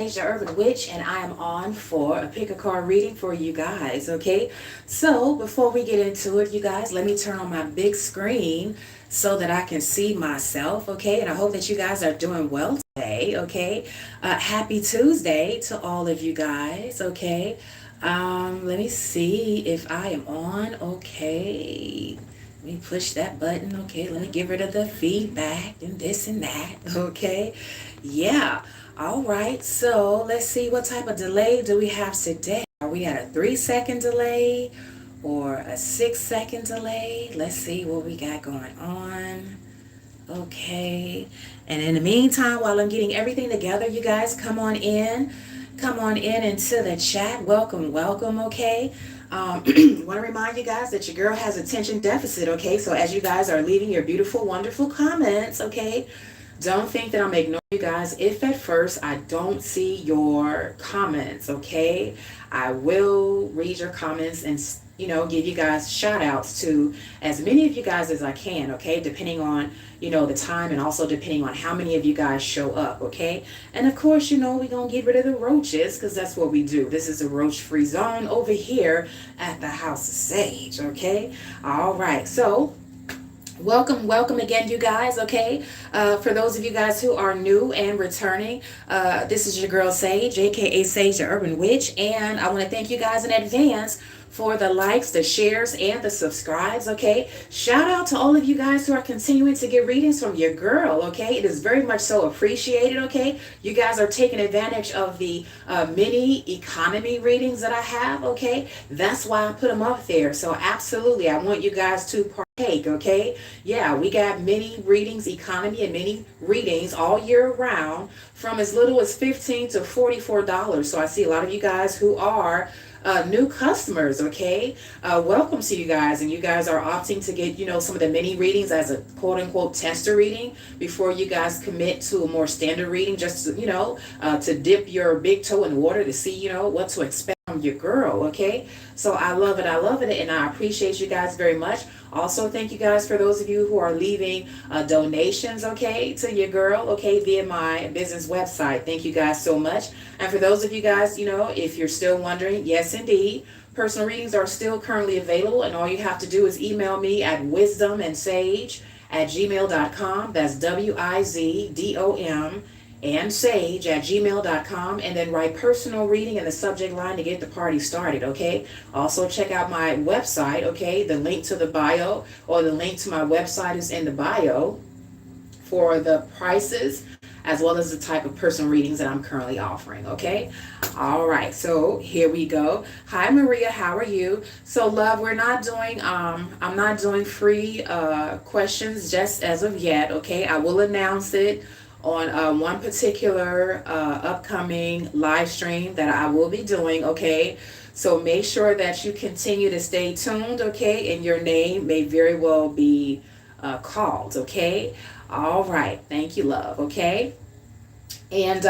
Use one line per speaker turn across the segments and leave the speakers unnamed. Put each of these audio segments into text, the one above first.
The Urban Witch, and I am on for a pick a card reading for you guys. Okay, so before we get into it, you guys, let me turn on my big screen so that I can see myself. Okay, and I hope that you guys are doing well today. Okay, happy Tuesday to all of you guys. Okay, let me see if I am on. Okay, let me push that button. Okay, let me get rid of the feedback and this and that. Okay, yeah. All right, so let's see what type of delay do we have today. Are we at a 3-second delay or a 6-second delay? Let's see what we got going on. Okay, and in the meantime, while I'm getting everything together, you guys come on in. Come on in into the chat. Welcome, welcome, okay? Want to remind you guys that your girl has attention deficit, okay? So as you guys are leaving your beautiful, wonderful comments, okay? Don't think that I'm ignoring you guys. If at first I don't see your comments, okay, I will read your comments and, give you guys shout outs to as many of you guys as I can, okay, depending on, the time and also depending on how many of you guys show up, okay. And of course, we're going to get rid of the roaches because that's what we do. This is a roach free zone over here at the House of Sage, okay. All right, so welcome again, you guys, okay? For those of you guys who are new and returning, this is your girl Sage, aka Sage the Urban Witch, and I want to thank you guys in advance for the likes, the shares, and the subscribes, okay? Shout out to all of you guys who are continuing to get readings from your girl, okay? It is very much so appreciated, okay? You guys are taking advantage of the mini economy readings that I have, okay? That's why I put them up there. So absolutely, I want you guys to partake, okay? Yeah, we got mini readings, economy, and mini readings all year round from as little as $15 to $44. So I see a lot of you guys who are new customers, okay? Welcome to you guys, and you guys are opting to get, some of the mini readings as a quote-unquote tester reading before you guys commit to a more standard reading, just to, to dip your big toe in water to see, what to expect from your girl, okay? So I love it, and I appreciate you guys very much. Also, thank you guys for those of you who are leaving donations, okay, to your girl, okay, via my business website. Thank you guys so much. And for those of you guys, if you're still wondering, yes, indeed, personal readings are still currently available, and all you have to do is email me at WIZDOM@gmail.com. That's WIZDOM and sage@gmail.com, and then write personal reading in the subject line to get the party started, okay? Also check out my website, okay? The link to the bio or the link to my website is in the bio for the prices as well as the type of personal readings that I'm currently offering, okay? All right, so here we go. Hi Maria, how are you? So love, we're not doing I'm not doing free questions just as of yet, okay? I will announce it on one particular upcoming live stream that I will be doing, okay? So make sure that you continue to stay tuned, okay? And your name may very well be called, okay? All right, thank you, love, okay? And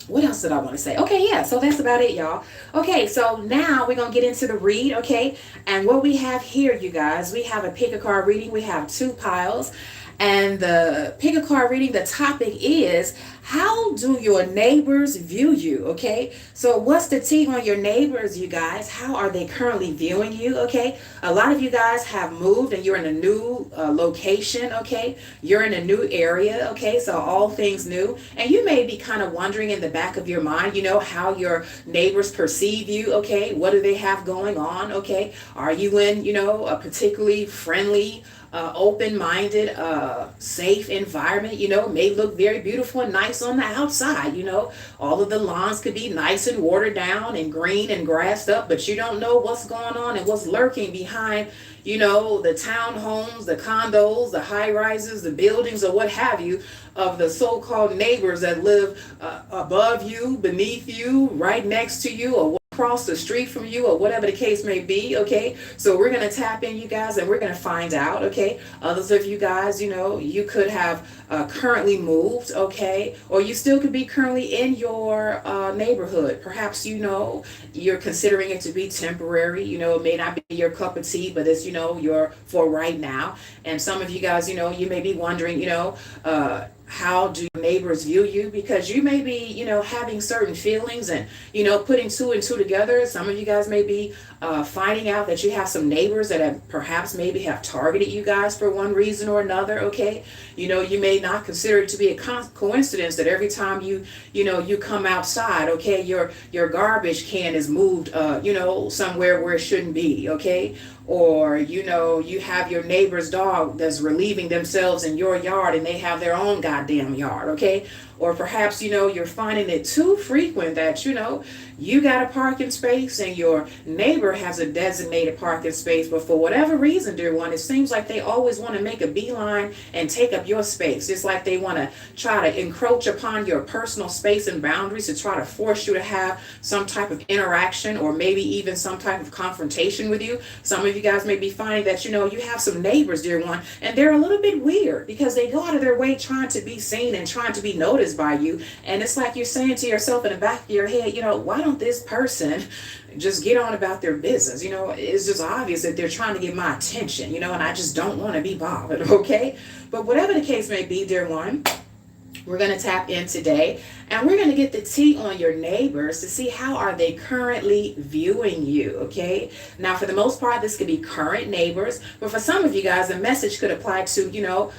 what else did I want to say? Okay, yeah, so that's about it, y'all. Okay, so now we're going to get into the read, okay? And what we have here, you guys, we have a pick a card reading. We have 2 piles. And the pick a card reading, the topic is, how do your neighbors view you, okay? So what's the tea on your neighbors, you guys? How are they currently viewing you, okay? A lot of you guys have moved and you're in a new location, okay? You're in a new area, okay? So all things new. And you may be kind of wondering in the back of your mind, how your neighbors perceive you, okay? What do they have going on, okay? Are you in, a particularly friendly, open-minded, safe environment, may look very beautiful and nice on the outside, all of the lawns could be nice and watered down and green and grassed up, but you don't know what's going on and what's lurking behind, the townhomes, the condos, the high rises, the buildings, or what have you, of the so-called neighbors that live above you, beneath you, right next to you, or across the street from you, or whatever the case may be, okay? So we're going to tap in, you guys, and we're going to find out, okay? Others of you guys, you could have currently moved, okay? Or you still could be currently in your neighborhood. Perhaps, you're considering it to be temporary, it may not be your cup of tea, but it's, your for right now. And some of you guys, you may be wondering, how do neighbors view you? Because you may be, having certain feelings and, putting two and two together. Some of you guys may be finding out that you have some neighbors that have perhaps maybe have targeted you guys for one reason or another. Okay. You may not consider it to be a coincidence that every time you come outside, okay, your garbage can is moved, somewhere where it shouldn't be. Okay. Or, you have your neighbor's dog that's relieving themselves in your yard and they have their own goddamn yard, okay? Or perhaps, you're finding it too frequent that, you got a parking space and your neighbor has a designated parking space, but for whatever reason, dear one, it seems like they always want to make a beeline and take up your space. It's like they want to try to encroach upon your personal space and boundaries to try to force you to have some type of interaction or maybe even some type of confrontation with you. Some of you guys may be finding that, you have some neighbors, dear one, and they're a little bit weird because they go out of their way trying to be seen and trying to be noticed by you. And it's like you're saying to yourself in the back of your head, why don't this person just get on about their business? It's just obvious that they're trying to get my attention, and I just don't want to be bothered, okay? But whatever the case may be, dear one, we're going to tap in today and we're going to get the tea on your neighbors to see how are they currently viewing you, okay? Now, for the most part, this could be current neighbors, but for some of you guys, the message could apply to,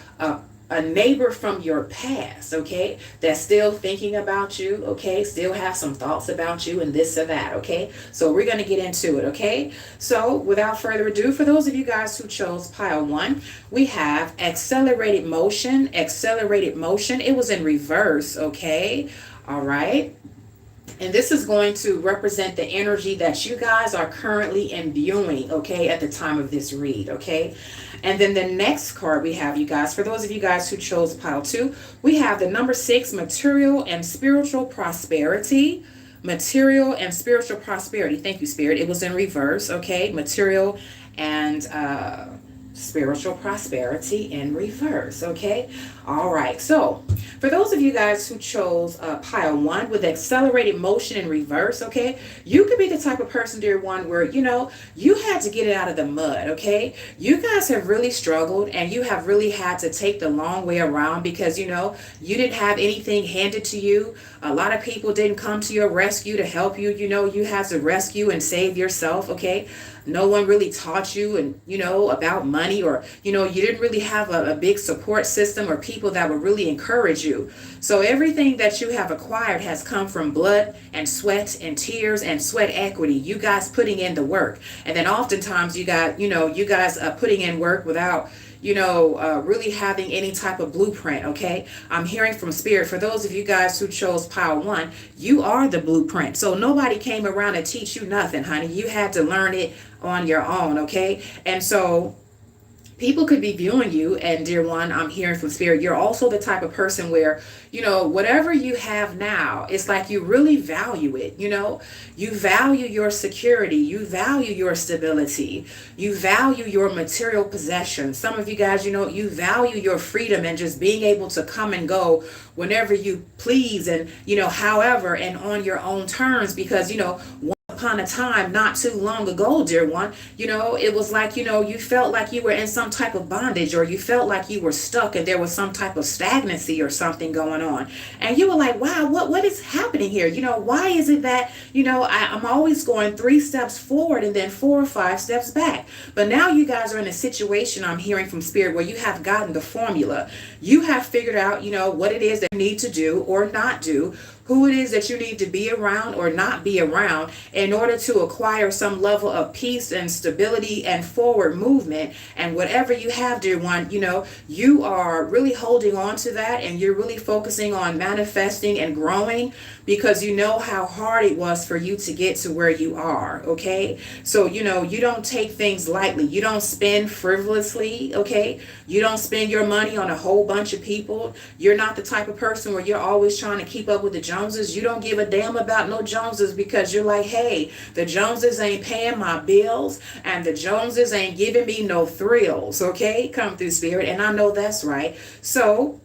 a neighbor from your past, okay, that's still thinking about you, okay, still have some thoughts about you and this or that, okay? So we're going to get into it, okay? So without further ado, for those of you guys who chose pile 1, we have accelerated motion. It was in reverse, okay? All right. And this is going to represent the energy that you guys are currently imbuing, okay, at the time of this read, okay? And then the next card we have, you guys, for those of you guys who chose pile 2, we have the number 6, material and spiritual prosperity. Material and spiritual prosperity. Thank you, Spirit. It was in reverse, okay? Material and spiritual prosperity in reverse, okay? All right, so for those of you guys who chose pile 1 with accelerated motion in reverse, okay, you could be the type of person, dear one, where you had to get it out of the mud, okay? You guys have really struggled and you have really had to take the long way around because you didn't have anything handed to you. A lot of people didn't come to your rescue to help you. You had to rescue and save yourself, okay? No one really taught you and about money, or you didn't really have a big support system or people that would really encourage you. So everything that you have acquired has come from blood and sweat and tears and sweat equity, you guys putting in the work. And then oftentimes you guys putting in work without really having any type of blueprint, okay? I'm hearing from Spirit, for those of you guys who chose pile 1, you are the blueprint. So nobody came around to teach you nothing, honey. You had to learn it on your own, okay? And so people could be viewing you, and dear one, I'm hearing from Spirit, you're also the type of person where, whatever you have now, it's like you really value it, you value your security, you value your stability, you value your material possessions. Some of you guys, you value your freedom and just being able to come and go whenever you please and, however, and on your own terms, because, upon a time not too long ago, dear one, it was like, you felt like you were in some type of bondage, or you felt like you were stuck and there was some type of stagnancy or something going on. And you were like, wow, what is happening here? Why is it that, I'm always going 3 steps forward and then 4 or 5 steps back? But now you guys are in a situation, I'm hearing from Spirit, where you have gotten the formula. You have figured out, what it is that you need to do or not do, who it is that you need to be around or not be around in order to acquire some level of peace and stability and forward movement. And whatever you have, dear one, you are really holding on to that, and you're really focusing on manifesting and growing, because you know how hard it was for you to get to where you are, okay? So, you don't take things lightly. You don't spend frivolously, okay? You don't spend your money on a whole bunch of people. You're not the type of person where you're always trying to keep up with the Joneses. You don't give a damn about no Joneses, because you're like, hey, the Joneses ain't paying my bills and the Joneses ain't giving me no thrills, okay? Come through, Spirit, and I know that's right. So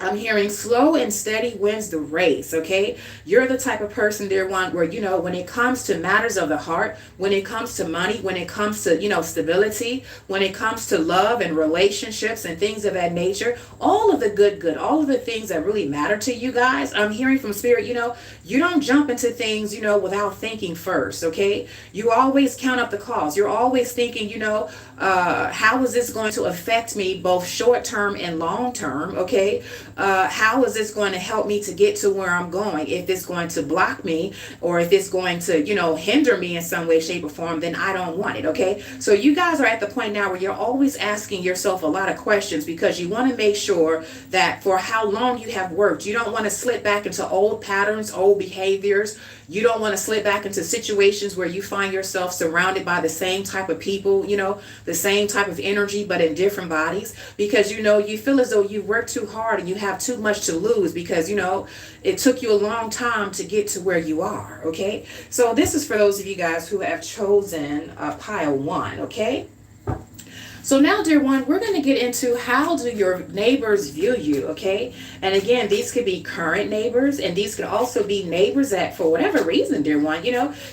I'm hearing slow and steady wins the race, okay? You're the type of person, dear one, where, when it comes to matters of the heart, when it comes to money, when it comes to, stability, when it comes to love and relationships and things of that nature, all of the good, all of the things that really matter to you guys, I'm hearing from Spirit, you don't jump into things, without thinking first, okay? You always count up the cost. You're always thinking, how is this going to affect me both short term and long term, okay? How is this going to help me to get to where I'm going? If it's going to block me or if it's going to, hinder me in some way, shape, or form, then I don't want it, okay? So you guys are at the point now where you're always asking yourself a lot of questions because you want to make sure that for how long you have worked, you don't want to slip back into old patterns, old behaviors. You don't want to slip back into situations where you find yourself surrounded by the same type of people, the same type of energy, but in different bodies because, you feel as though you worked too hard and you have too much to lose because, it took you a long time to get to where you are. Okay. So this is for those of you guys who have chosen pile 1. Okay. So now, dear one, we're going to get into how do your neighbors view you, okay? And again, these could be current neighbors, and these could also be neighbors that, for whatever reason, dear one,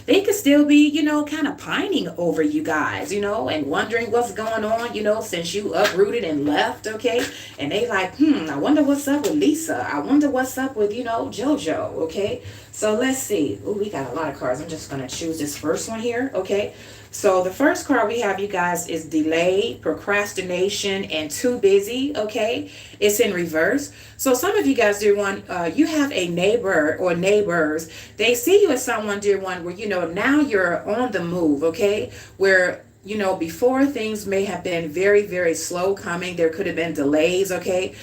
they could still be, kind of pining over you guys, and wondering what's going on, since you uprooted and left, okay? And they like, I wonder what's up with Lisa. I wonder what's up with, JoJo, okay? So let's see. Oh, we got a lot of cards. I'm just going to choose this first one here, okay? So the first card we have, you guys, is delay, procrastination, and too busy, okay? It's in reverse. So some of you guys, dear one, you have a neighbor or neighbors. They see you as someone, dear one, where, now you're on the move, okay? Where before things may have been very, very slow coming. There could have been delays, okay?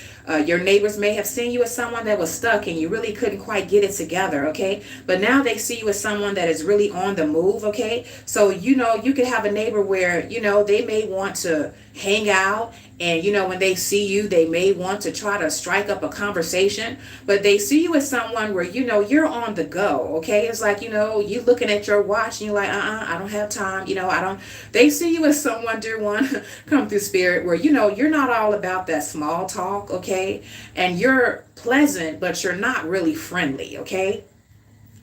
Your neighbors may have seen you as someone that was stuck and you really couldn't quite get it together, okay? But now they see you as someone that is really on the move, okay? So, you could have a neighbor where, they may want to hang out and, when they see you, they may want to try to strike up a conversation, but they see you as someone where, you're on the go, okay? It's like, you looking at your watch and you're like, I don't have time, they see you as someone, dear one, come through Spirit, where, you're not all about that small talk, okay? And you're pleasant, but you're not really friendly, okay?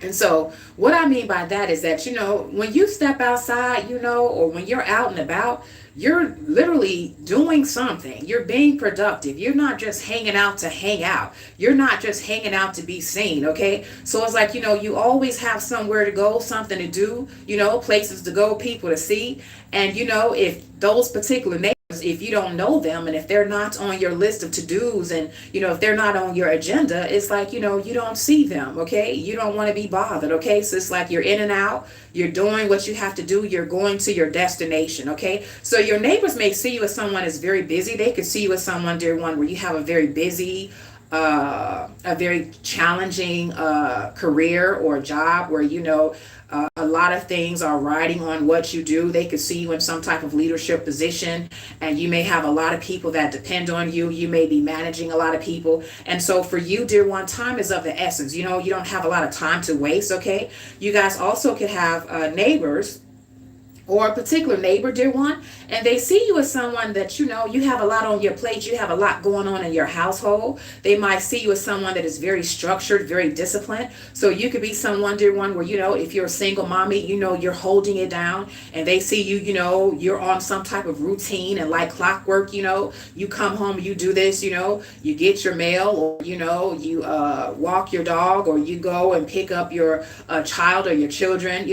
And so what I mean by that is that, when you step outside, or when you're out and about, you're literally doing something. You're being productive. You're not just hanging out to hang out. You're not just hanging out to be seen, okay? So it's like, you always have somewhere to go, something to do, places to go, people to see. And, if those particular neighbors, if you don't know them and if they're not on your list of to-dos and, if they're not on your agenda, it's like, you don't see them, okay? You don't want to be bothered, okay? So it's like you're in and out, you're doing what you have to do, you're going to your destination, okay? So your neighbors may see you as someone that's very busy. They could see you as someone, dear one, where you have a very busy, a very challenging career or job where, a lot of things are riding on what you do. They could see you in some type of leadership position, and you may have a lot of people that depend on you. You may be managing a lot of people. And so for you, dear one, time is of the essence. You don't have a lot of time to waste, okay? You guys also could have neighbors or a particular neighbor, dear one, and they see you as someone that, you have a lot on your plate, you have a lot going on in your household. They might see you as someone that is very structured, very disciplined. So you could be someone, dear one, where, if you're a single mommy, you're holding it down, and they see you, you're on some type of routine and like clockwork, you come home, you do this, you get your mail, or, you walk your dog, or you go and pick up your child or your children,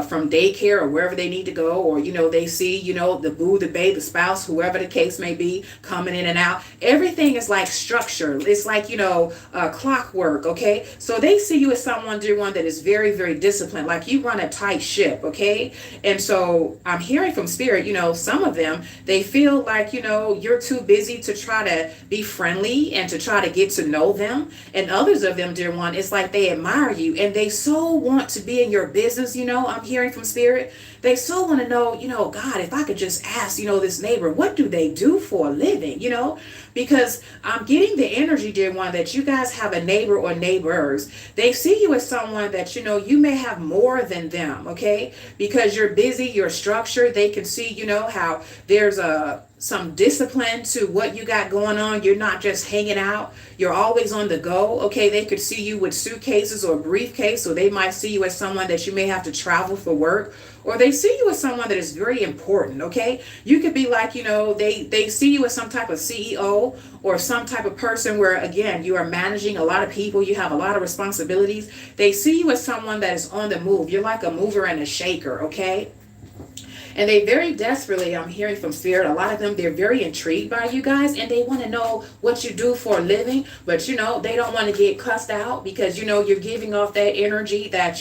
from daycare or wherever they need to go, or they see the boo, the babe, the spouse, whoever the case may be, coming in and out. Everything is like structure. It's like clockwork, okay? So they see you as someone, dear one, that is very, very disciplined, like you run a tight ship, okay? And so I'm hearing from Spirit, some of them, they feel like you're too busy to try to be friendly and to try to get to know them, and others of them, dear one, it's like they admire you and they so want to be in your business. I'm hearing from Spirit, they so want to know, God, if I could just ask, this neighbor, what do they do for a living, because I'm getting the energy, dear one, that you guys have a neighbor or neighbors. They see you as someone that, you may have more than them, okay? Because you're busy, you're structured. They can see, how there's some discipline to what you got going on. You're not just hanging out. You're always on the go. Okay, they could see you with suitcases or a briefcase, or they might see you as someone that you may have to travel for work, or they see you as someone that is very important. Okay, you could be like, they see you as some type of CEO or some type of person where, again, you are managing a lot of people, you have a lot of responsibilities. They see you as someone that is on the move. You're like a mover and a shaker. Okay, and they very desperately, I'm hearing from spirit, a lot of them, they're very intrigued by you guys, and they want to know what you do for a living, but they don't want to get cussed out because you're giving off that energy that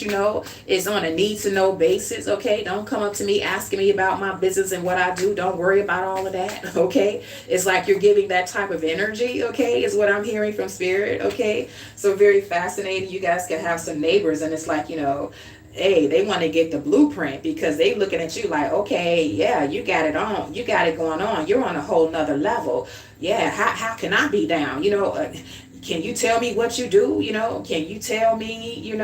is on a need to know basis. Okay, don't come up to me asking me about my business and what I do. Don't worry about all of that. Okay, it's like you're giving that type of energy. Okay, is what I'm hearing from spirit. Okay, so very fascinating. You guys can have some neighbors, and it's like hey, they want to get the blueprint because they looking at you like, okay, yeah, you got it on, you got it going on, you're on a whole nother level. Yeah, how can I be down? Can you tell me what you do? Can you tell me,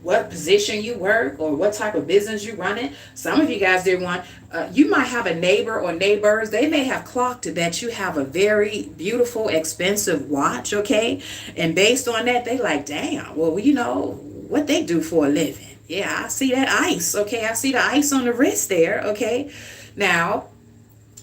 what position you work or what type of business you running? Some of you guys did one. You might have a neighbor or neighbors. They may have clocked that you have a very beautiful, expensive watch. Okay, and based on that, they like, damn. Well, what they do for a living. Yeah, I see that ice. Okay, I see the ice on the wrist there. Okay, now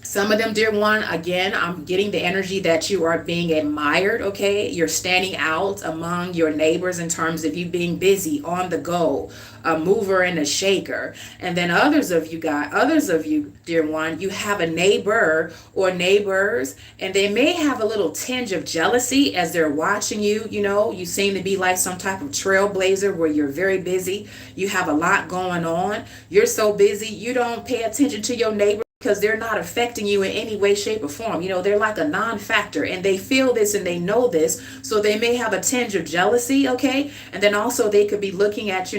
some of them, dear one, again, I'm getting the energy that you are being admired. Okay, you're standing out among your neighbors in terms of you being busy, on the go, a mover and a shaker. And then others of you, dear one, you have a neighbor or neighbors, and they may have a little tinge of jealousy as they're watching you. You seem to be like some type of trailblazer where you're very busy. You have a lot going on. You're so busy, you don't pay attention to your neighbor because they're not affecting you in any way, shape, or form. They're like a non-factor, and they feel this and they know this, so they may have a tinge of jealousy. Okay, and then also they could be looking at,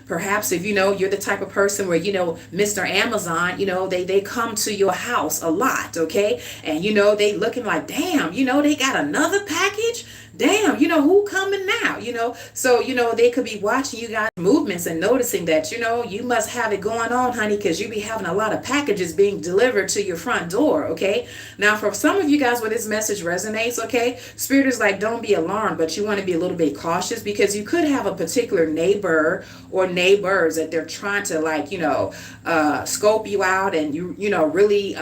perhaps if you're the type of person where Mr. Amazon, they come to your house a lot. Okay, and they looking like, damn, they got another package. Damn, who coming now? So they could be watching you guys movements and noticing that you must have it going on, honey, because you be having a lot of packages being delivered to your front door. Okay, now for some of you guys where this message resonates, okay, spirit is like, don't be alarmed, but you want to be a little bit cautious because you could have a particular neighbor or neighbors that they're trying to scope you out, and you really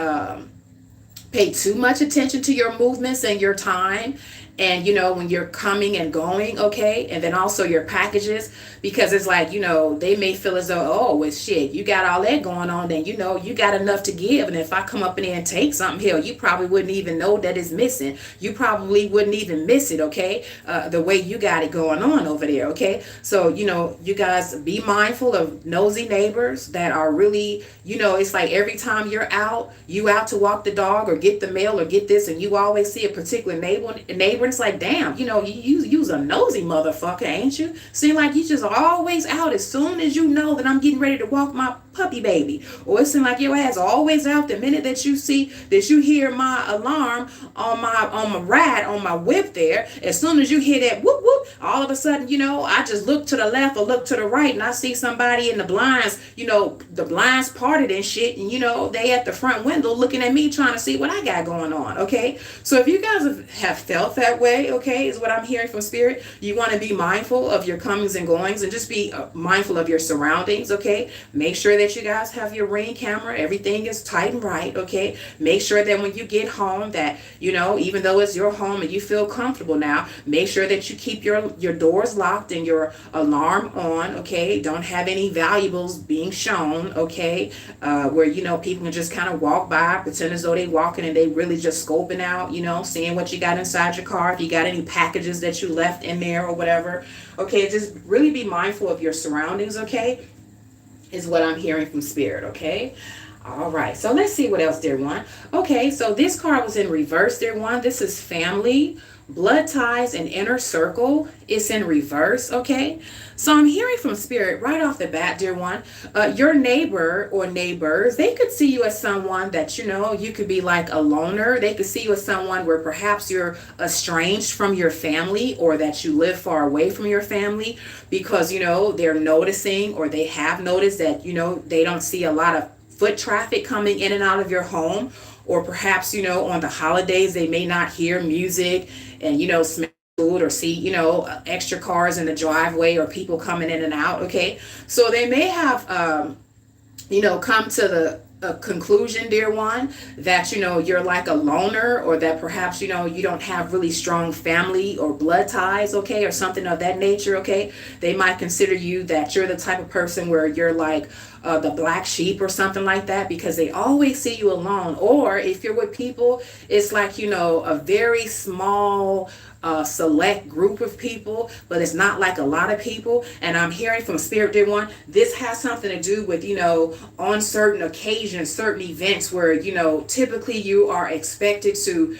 pay too much attention to your movements and your time, and when you're coming and going. Okay, and then also your packages, because it's like they may feel as though, oh, well, shit, you got all that going on, then you got enough to give, and if I come up in there and take something, hell, you probably wouldn't even know that it's missing. You probably wouldn't even miss it. Okay, the way you got it going on over there. Okay, so you guys be mindful of nosy neighbors that are really, it's like every time you're out to walk the dog or get the mail or get this, and you always see a particular neighbor, and it's like, damn, you's a nosy motherfucker, ain't you? Seem like you just always out as soon as you know that I'm getting ready to walk my puppy baby, or it seems like your ass always out the minute that you hear my alarm on my ride on my whip there. As soon as you hear that whoop whoop, all of a sudden I just look to the left or look to the right, and I see somebody in the blinds, the blinds parted and shit, and they at the front window looking at me trying to see what I got going on. Okay, so if you guys have felt that way, okay, is what I'm hearing from spirit, you want to be mindful of your comings and goings, and just be mindful of your surroundings. Okay, make sure that you guys have your Ring camera, everything is tight and right. Okay, make sure that when you get home that even though it's your home and you feel comfortable now, make sure that you keep your doors locked and your alarm on. Okay, don't have any valuables being shown. Okay, where people can just kind of walk by, pretend as though they walking, and they really just scoping out, seeing what you got inside your car, if you got any packages that you left in there or whatever. Okay, just really be mindful of your surroundings. Okay, is what I'm hearing from spirit. Okay, all right, so let's see what else, dear one. Okay, so this card was in reverse, dear one. This is family, blood ties, and inner circle. It's in reverse. Okay, so I'm hearing from spirit right off the bat, dear one, your neighbor or neighbors, they could see you as someone that you could be like a loner. They could see you as someone where perhaps you're estranged from your family, or that you live far away from your family, because they're noticing, or they have noticed that they don't see a lot of foot traffic coming in and out of your home, or perhaps, on the holidays, they may not hear music and, smell food or see, extra cars in the driveway or people coming in and out. Okay. So they may have, come to the a conclusion, dear one, that you're like a loner, or that perhaps you don't have really strong family or blood ties, okay, or something of that nature. Okay, they might consider you that you're the type of person where you're like the black sheep or something like that, because they always see you alone. Or if you're with people, it's like a very small select group of people, but it's not like a lot of people. And I'm hearing from Spirit, dear one, this has something to do with, on certain occasions, certain events where, typically you are expected to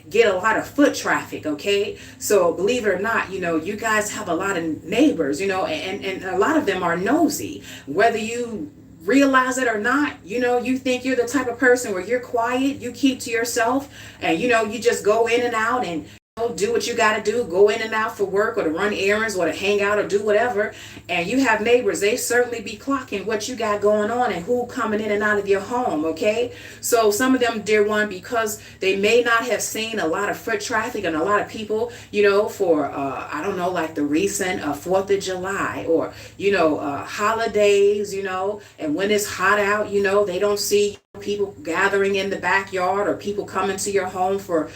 get a lot of foot traffic. Okay, so believe it or not, you guys have a lot of neighbors, and a lot of them are nosy, whether you realize it or not. You think you're the type of person where you're quiet, you keep to yourself, and you just go in and out and do what you got to do, go in and out for work or to run errands or to hang out or do whatever. And you have neighbors, they certainly be clocking what you got going on and who coming in and out of your home. Okay, so some of them, dear one, because they may not have seen a lot of foot traffic and a lot of people, for I don't know, like the recent 4th of July, or holidays, and when it's hot out, they don't see people gathering in the backyard, or people coming to your home for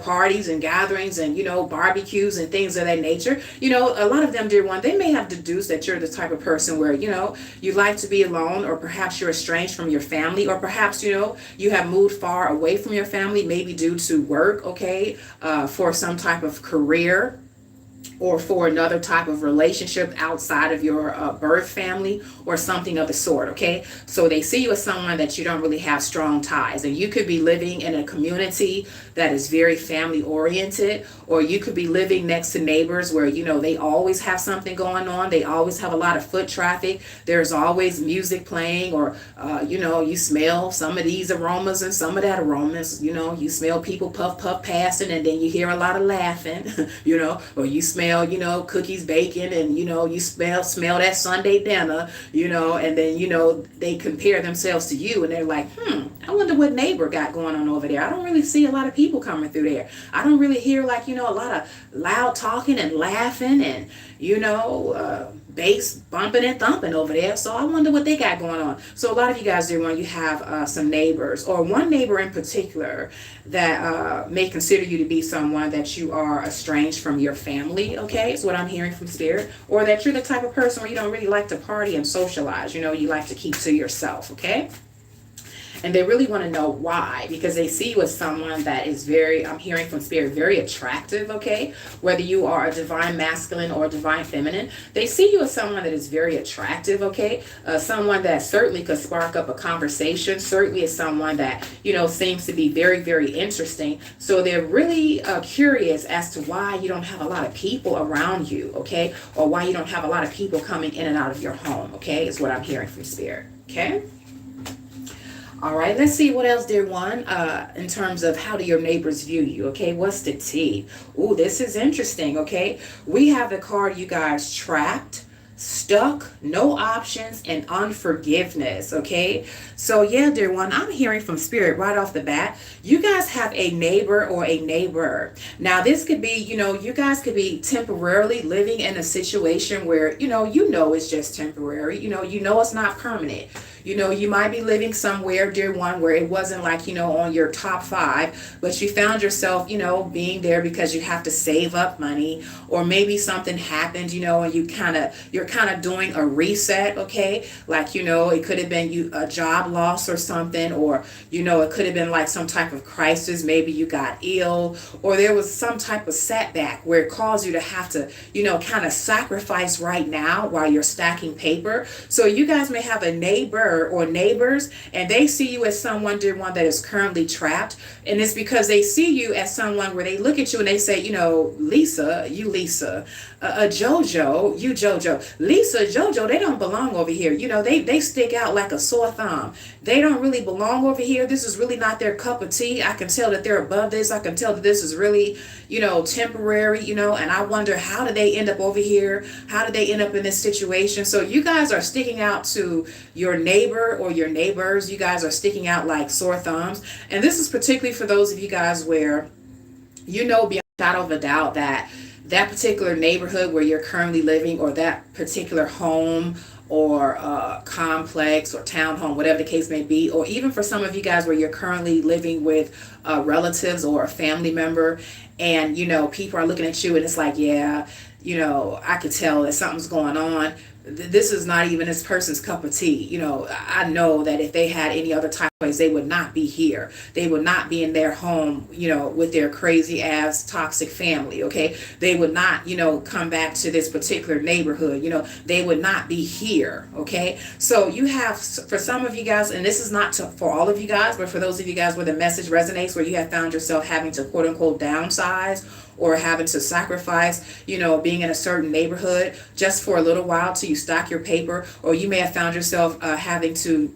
parties and gatherings and barbecues and things of that nature. A lot of them, dear one, they may have deduced that you're the type of person where you like to be alone, or perhaps you're estranged from your family, or perhaps you have moved far away from your family, maybe due to work, okay, for some type of career, or for another type of relationship outside of your birth family, or something of the sort. Okay, so they see you as someone that you don't really have strong ties, and you could be living in a community that is very family oriented, or you could be living next to neighbors where they always have something going on, they always have a lot of foot traffic, there's always music playing, or you smell some of these aromas and some of that aromas, you smell people puff passing, and then you hear a lot of laughing, or you smell cookies baking, and you smell that Sunday dinner, and then they compare themselves to you, and they're like, I wonder what neighbor got going on over there. I don't really see a lot of people coming through there. I don't really hear like a lot of loud talking and laughing, and bass bumping and thumping over there. So I wonder what they got going on. So a lot of you guys do, when you have some neighbors, or one neighbor in particular that may consider you to be someone that you are estranged from your family. Okay, is what I'm hearing from Spirit. Or that you're the type of person where you don't really like to party and socialize. You like to keep to yourself. Okay. And they really want to know why, because they see you as someone that is very, I'm hearing from Spirit, very attractive, okay? Whether you are a divine masculine or a divine feminine, they see you as someone that is very attractive, okay? Someone that certainly could spark up a conversation, certainly is someone that, seems to be very, very interesting. So they're really curious as to why you don't have a lot of people around you, okay? Or why you don't have a lot of people coming in and out of your home, okay? Is what I'm hearing from Spirit, okay? All right, let's see what else, dear one, in terms of how do your neighbors view you, okay? What's the tea? Ooh, this is interesting, okay? We have the card, you guys, trapped, stuck, no options, and unforgiveness. Okay, so yeah, dear one, I'm hearing from Spirit right off the bat, you guys have a neighbor or a neighbor. Now this could be, you guys could be temporarily living in a situation where it's just temporary, it's not permanent. You might be living somewhere, dear one, where it wasn't like, on your top 5, but you found yourself, being there because you have to save up money, or maybe something happened, and you're kind of doing a reset, okay? Like, it could have been a job loss or something, or, it could have been like some type of crisis. Maybe you got ill, or there was some type of setback where it caused you to have to, kind of sacrifice right now while you're stacking paper. So you guys may have a neighbor or neighbors, and they see you as someone, dear one, that is currently trapped. And it's because they see you as someone where they look at you and they say, Lisa, you Lisa, Jojo, you Jojo. Lisa, JoJo, they don't belong over here. You know, they stick out like a sore thumb. They don't really belong over here. This is really not their cup of tea. I can tell that they're above this. I can tell that this is really, you know, temporary, you know, and I wonder, how did they end up over here? How did they end up in this situation? So you guys are sticking out to your neighbor or your neighbors. You guys are sticking out like sore thumbs. And this is particularly for those of you guys where you know beyond a shadow of a doubt that that particular neighborhood where you're currently living, or that particular home or complex or townhome, whatever the case may be, or even for some of you guys where you're currently living with relatives or a family member, and you know people are looking at you and it's like, yeah, you know, I could tell that something's going on. This is not even this person's cup of tea. You know, I know that if they had any other type of place, they would not be here. They would not be in their home, you know, with their crazy ass toxic family. Okay. They would not, you know, come back to this particular neighborhood. You know, they would not be here. Okay. So you have, for some of you guys, and this is not for all of you guys, but for those of you guys where the message resonates, where you have found yourself having to quote unquote downsize, or having to sacrifice, you know, being in a certain neighborhood just for a little while till you stock your paper, or you may have found yourself having to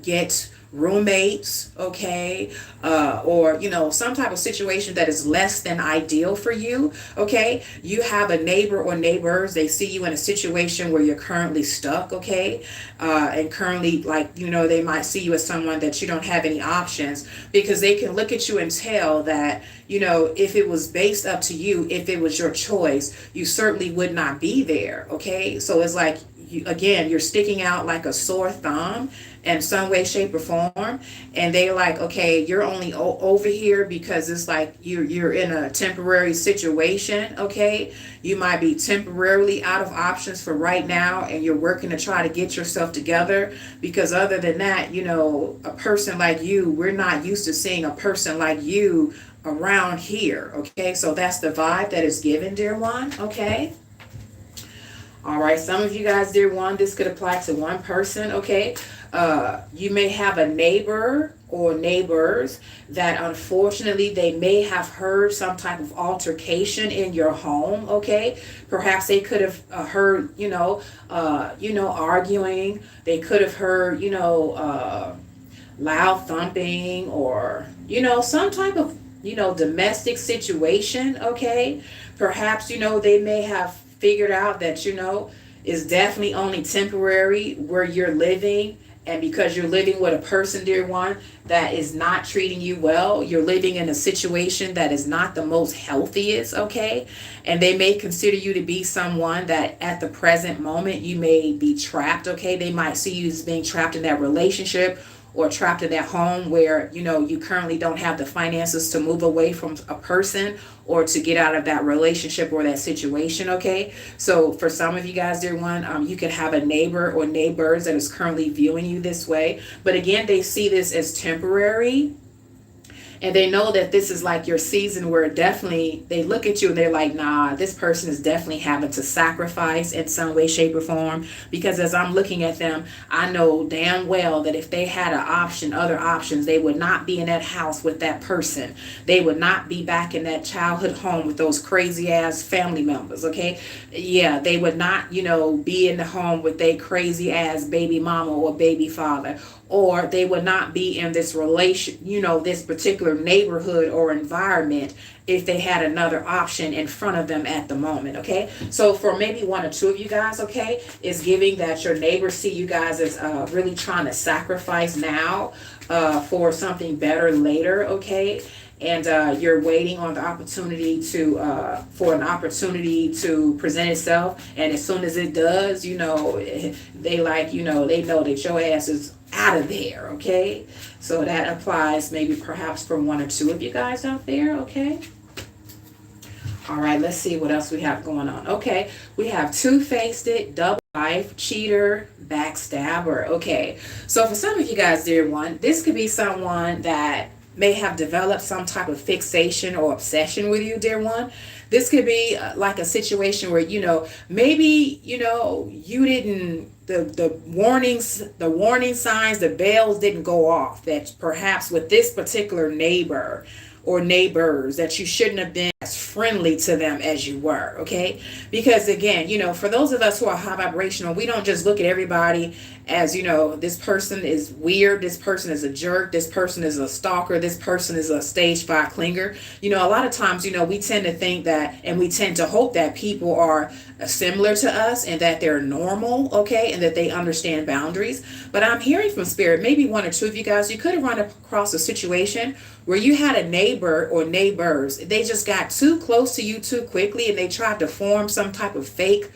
get roommates, okay, or you know, some type of situation that is less than ideal for you. Okay, you have a neighbor or neighbors, they see you in a situation where you're currently stuck, okay, and currently, like, you know, they might see you as someone that you don't have any options, because they can look at you and tell that, you know, if it was based up to you, if it was your choice, you certainly would not be there. Okay, so it's like, again, you're sticking out like a sore thumb in some way, shape, or form, and they like, okay, you're only over here because it's like you're in a temporary situation. Okay, you might be temporarily out of options for right now, and you're working to try to get yourself together, because other than that, you know, a person like you, we're not used to seeing a person like you around here. Okay, so that's the vibe that is given, dear one. Okay. All right, some of you guys, dear one, this could apply to one person. Okay, you may have a neighbor or neighbors that unfortunately they may have heard some type of altercation in your home. Okay, perhaps they could have heard, arguing. They could have heard, loud thumping, or some type of domestic situation. Okay, perhaps they may have figured out that is definitely only temporary where you're living, and because you're living with a person, dear one, that is not treating you well, you're living in a situation that is not the most healthiest. Okay, and they may consider you to be someone that at the present moment you may be trapped. Okay, they might see you as being trapped in that relationship or trapped in that home where you currently don't have the finances to move away from a person or to get out of that relationship or that situation. Okay, so for some of you guys, dear one, you could have a neighbor or neighbors that is currently viewing you this way, but again, they see this as temporary. And they know that this is like your season where definitely they look at you and they're like, nah, this person is definitely having to sacrifice in some way, shape, or form. Because as I'm looking at them, I know damn well that if they had an option, other options, they would not be in that house with that person. They would not be back in that childhood home with those crazy ass family members. Okay. Yeah, they would not, be in the home with their crazy ass baby mama or baby father. Or they would not be in this this particular neighborhood or environment if they had another option in front of them at the moment. Okay, so for maybe one or two of you guys, okay, it's giving that your neighbors see you guys as really trying to sacrifice now for something better later. Okay, and you're waiting on the opportunity for an opportunity to present itself, and as soon as it does, they know that your ass is out of there. Okay, so that applies maybe perhaps for one or two of you guys out there. Okay, all right, let's see what else we have going on. Okay, we have two-faced it, double life, cheater, backstabber. Okay, so for some of you guys, dear one, this could be someone that may have developed some type of fixation or obsession with you, dear one. This could be like a situation where maybe you didn't, the warning signs, the bells didn't go off, that perhaps with this particular neighbor or neighbors that you shouldn't have been as friendly to them as you were, okay? Because again, for those of us who are high vibrational, we don't just look at everybody as, this person is weird, this person is a jerk, this person is a stalker, this person is a stage 5 clinger. A lot of times, we tend to think that, and we tend to hope that people are similar to us and that they're normal, okay, and that they understand boundaries. But I'm hearing from spirit, maybe one or two of you guys, you could have run across a situation where you had a neighbor or neighbors, they just got too close to you too quickly and they tried to form some type of fake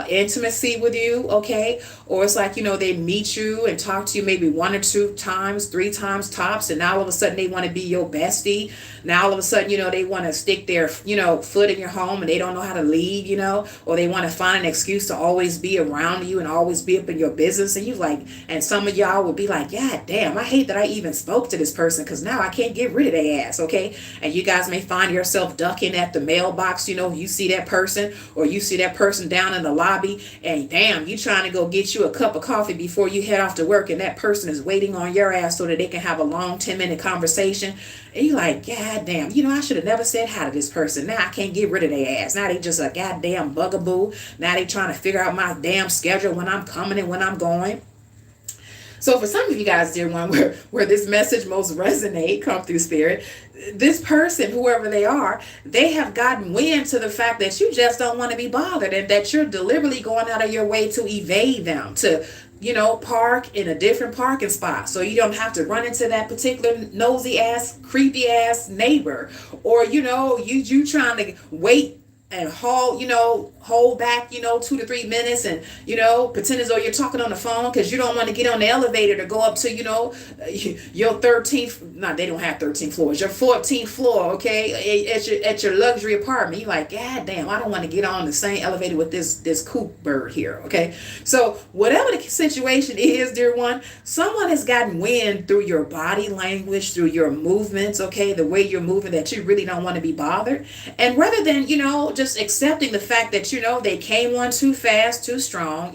intimacy with you, okay? Or it's like, they meet you and talk to you maybe 1 or 2 times, 3 times tops, and now all of a sudden they want to be your bestie. Now all of a sudden, they want to stick their, foot in your home and they don't know how to leave, or they want to find an excuse to always be around you and always be up in your business. And you like, and some of y'all will be like, yeah, damn, I hate that I even spoke to this person because now I can't get rid of their ass, okay? And you guys may find yourself ducking at the mailbox, you see that person, or you see that person down in the lobby, and damn, you trying to go get you a cup of coffee before you head off to work, and that person is waiting on your ass so that they can have a long 10-minute conversation. And you're like, God damn, I should have never said hi to this person. Now I can't get rid of their ass. Now they just a goddamn bugaboo. Now they trying to figure out my damn schedule, when I'm coming and when I'm going. So for some of you guys, dear one, where this message most resonate, come through spirit, this person, whoever they are, they have gotten wind to the fact that you just don't want to be bothered, and that you're deliberately going out of your way to evade them, to park in a different parking spot so you don't have to run into that particular nosy ass, creepy ass neighbor. Or, you trying to wait and hold back, 2 to 3 minutes, and, pretend as though you're talking on the phone because you don't want to get on the elevator to go up to, your 13th, no, they don't have 13 floors, your 14th floor, okay, at your luxury apartment. You're like, God damn, I don't want to get on the same elevator with this coop bird here, okay? So whatever the situation is, dear one, someone has gotten wind through your body language, through your movements, okay, the way you're moving, that you really don't want to be bothered. And rather than, just accepting the fact that, they came on too fast, too strong,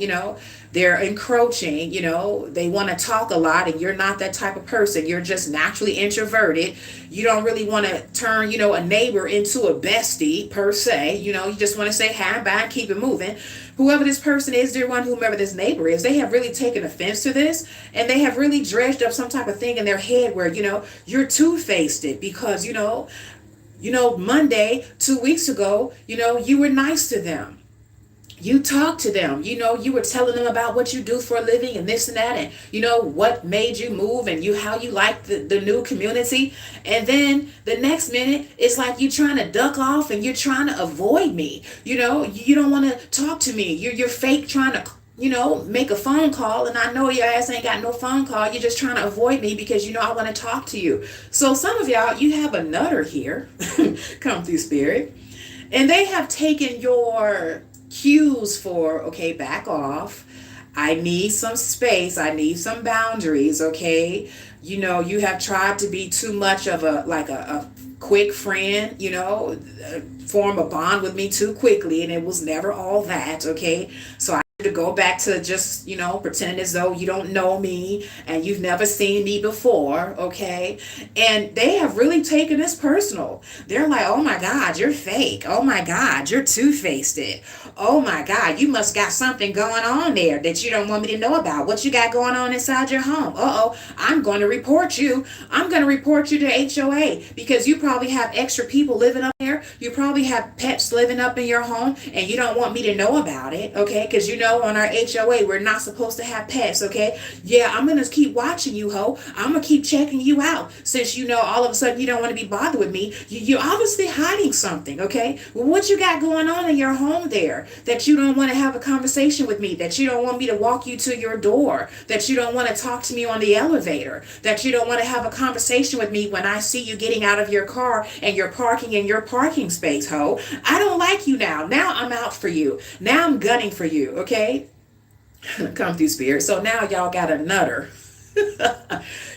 they're encroaching, they want to talk a lot, and you're not that type of person. You're just naturally introverted. You don't really want to turn, a neighbor into a bestie per se. You just want to say hi and bye and keep it moving. Whoever this person is, dear one, whomever this neighbor is, they have really taken offense to this, and they have really dredged up some type of thing in their head where, you're two-faced it because, Monday, 2 weeks ago, you were nice to them. You talked to them, you were telling them about what you do for a living and this and that, and what made you move, and how you like the new community. And then the next minute, it's like you trying to duck off and you're trying to avoid me. You don't want to talk to me. You're fake trying to make a phone call, and I know your ass ain't got no phone call. You're just trying to avoid me because I want to talk to you. So some of y'all, you have a nutter here, come through spirit, and they have taken your cues for, okay, back off. I need some space. I need some boundaries, okay? You have tried to be too much of a quick friend, form a bond with me too quickly, and it was never all that, okay? So I to go back to just, pretending as though you don't know me and you've never seen me before, okay? And they have really taken this personal. They're like, oh my God, you're fake. Oh my God, you're two-faced it. Oh my God, you must got something going on there that you don't want me to know about. What you got going on inside your home? Uh-oh, I'm going to report you. I'm going to report you to HOA because you probably have extra people living up there. You probably have pets living up in your home, and you don't want me to know about it, okay? Because on our HOA, we're not supposed to have pets, okay? Yeah, I'm going to keep watching you, ho. I'm going to keep checking you out since, all of a sudden you don't want to be bothered with me. You're obviously hiding something, okay? Well, what you got going on in your home there that you don't want to have a conversation with me, that you don't want me to walk you to your door, that you don't want to talk to me on the elevator, that you don't want to have a conversation with me when I see you getting out of your car and you're parking in your parking space, ho. I don't like you now. Now I'm out for you. Now I'm gunning for you, okay? Come through spirit. So now y'all got a nutter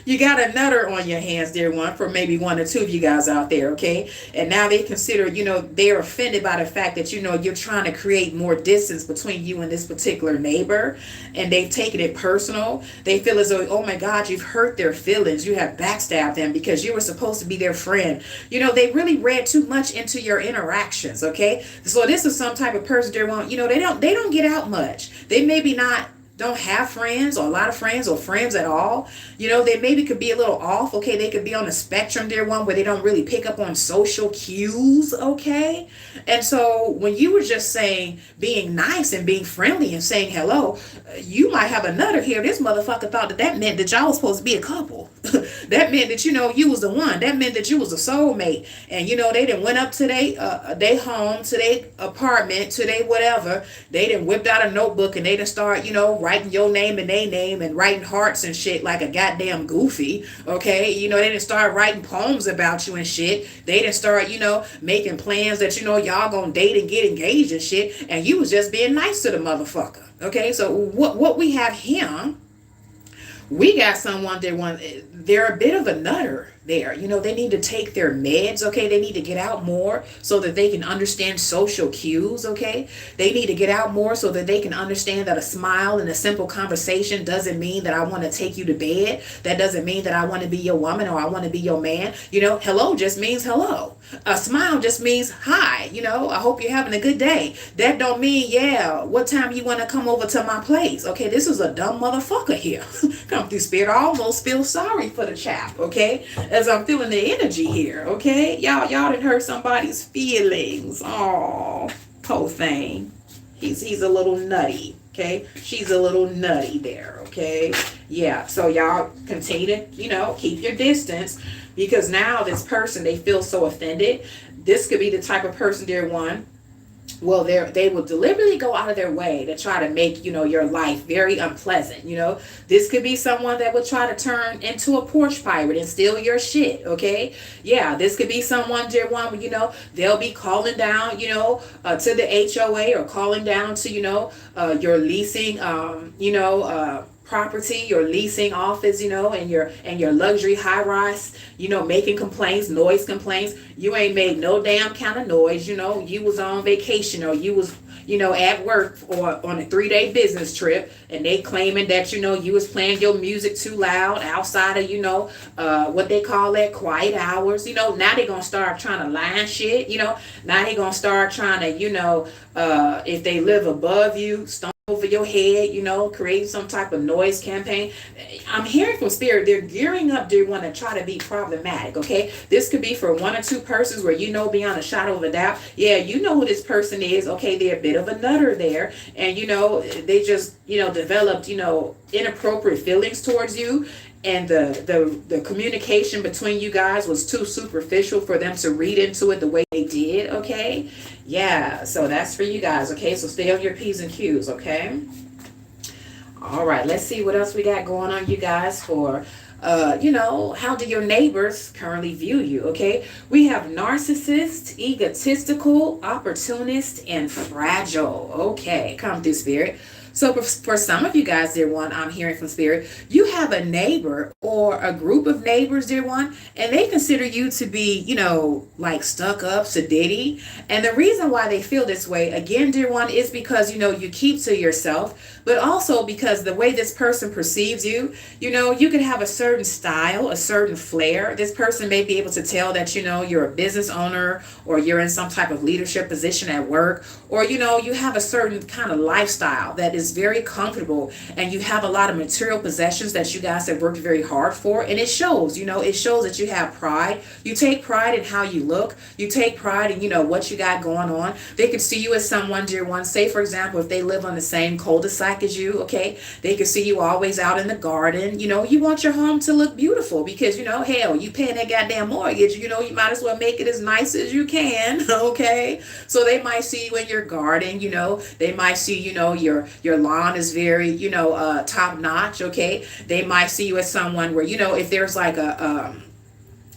You got a nutter on your hands, dear one, for maybe one or two of you guys out there, okay? And now they consider, they're offended by the fact that, you're trying to create more distance between you and this particular neighbor, and they've taken it personal. They feel as though, oh my God, you've hurt their feelings. You have backstabbed them because you were supposed to be their friend. They really read too much into your interactions, okay? So this is some type of person, dear one, they don't get out much. They maybe not don't have friends or a lot of friends or friends at all. They maybe could be a little off. Okay, they could be on the spectrum there, one where they don't really pick up on social cues. Okay, and so when you were just saying being nice and being friendly and saying hello, you might have another here. This motherfucker thought that meant that y'all was supposed to be a couple. That meant that you was the one. That meant that you was a soulmate. And they done went up to they home, to their apartment, to their whatever. They done whipped out a notebook and they done start writing your name and their name and writing hearts and shit like a goddamn goofy. Okay, they didn't start writing poems about you and shit. They didn't start making plans that y'all gonna date and get engaged and shit, and you was just being nice to the motherfucker. Okay, so what we have here, we got someone they're a bit of a nutter there. They need to take their meds, okay? They need to get out more so that they can understand social cues, okay? They need to get out more so that they can understand that a smile and a simple conversation doesn't mean that I want to take you to bed. That doesn't mean that I want to be your woman or I want to be your man. Hello just means hello. A smile just means hi. I hope you're having a good day. That don't mean, yeah, what time you want to come over to my place? Okay, this is a dumb motherfucker here. Come through spirit. I almost feel sorry for the chap, okay? As I'm feeling the energy here, okay? Y'all done hurt somebody's feelings. Oh, profane. He's a little nutty, okay? She's a little nutty there, okay? Yeah, so y'all continue to, keep your distance, because now this person, they feel so offended. This could be the type of person, dear one, well, they will deliberately go out of their way to try to make, your life very unpleasant. This could be someone that would try to turn into a porch pirate and steal your shit. Okay. Yeah. This could be someone, dear one, they'll be calling down, to the HOA or calling down to, your leasing, property, your leasing office, and your luxury high rise, making complaints, noise complaints. You ain't made no damn kind of noise. You was on vacation or you was at work or on a 3-day business trip, and they claiming that you was playing your music too loud outside of what they call that quiet hours. Now they gonna start trying to line shit. Now they gonna start trying to if they live above you, over your head, create some type of noise campaign. I'm hearing from spirit, they're gearing up to want to try to be problematic, okay? This could be for one or two persons where beyond a shadow of a doubt, yeah, who this person is, okay? They're a bit of a nutter there, and they just developed inappropriate feelings towards you, and the communication between you guys was too superficial for them to read into it the way they did, okay? Yeah, so that's for you guys, okay? So stay on your P's and Q's, okay? All right, let's see what else we got going on, you guys, for how do your neighbors currently view you, okay? We have narcissist, egotistical, opportunist, and fragile. Okay, come through, spirit. So for some of you guys, dear one, I'm hearing from spirit, you have a neighbor or a group of neighbors, dear one, and they consider you to be, like stuck up, sedity. And the reason why they feel this way, again, dear one, is because, you keep to yourself, but also because the way this person perceives you, you can have a certain style, a certain flair. This person may be able to tell that, you're a business owner, or you're in some type of leadership position at work, or, you have a certain kind of lifestyle that is very comfortable, and you have a lot of material possessions that you guys have worked very hard for, and it shows. It shows that you have pride. You take pride in how you look. You take pride in what you got going on. They could see you as someone, dear one, say for example, if they live on the same cul-de-sac as you, okay, they could see you always out in the garden. You want your home to look beautiful because hell, you paying that goddamn mortgage, you might as well make it as nice as you can. Okay, so they might see you in your garden. They might see your lawn is very top notch. Okay, they might see you as someone where if there's like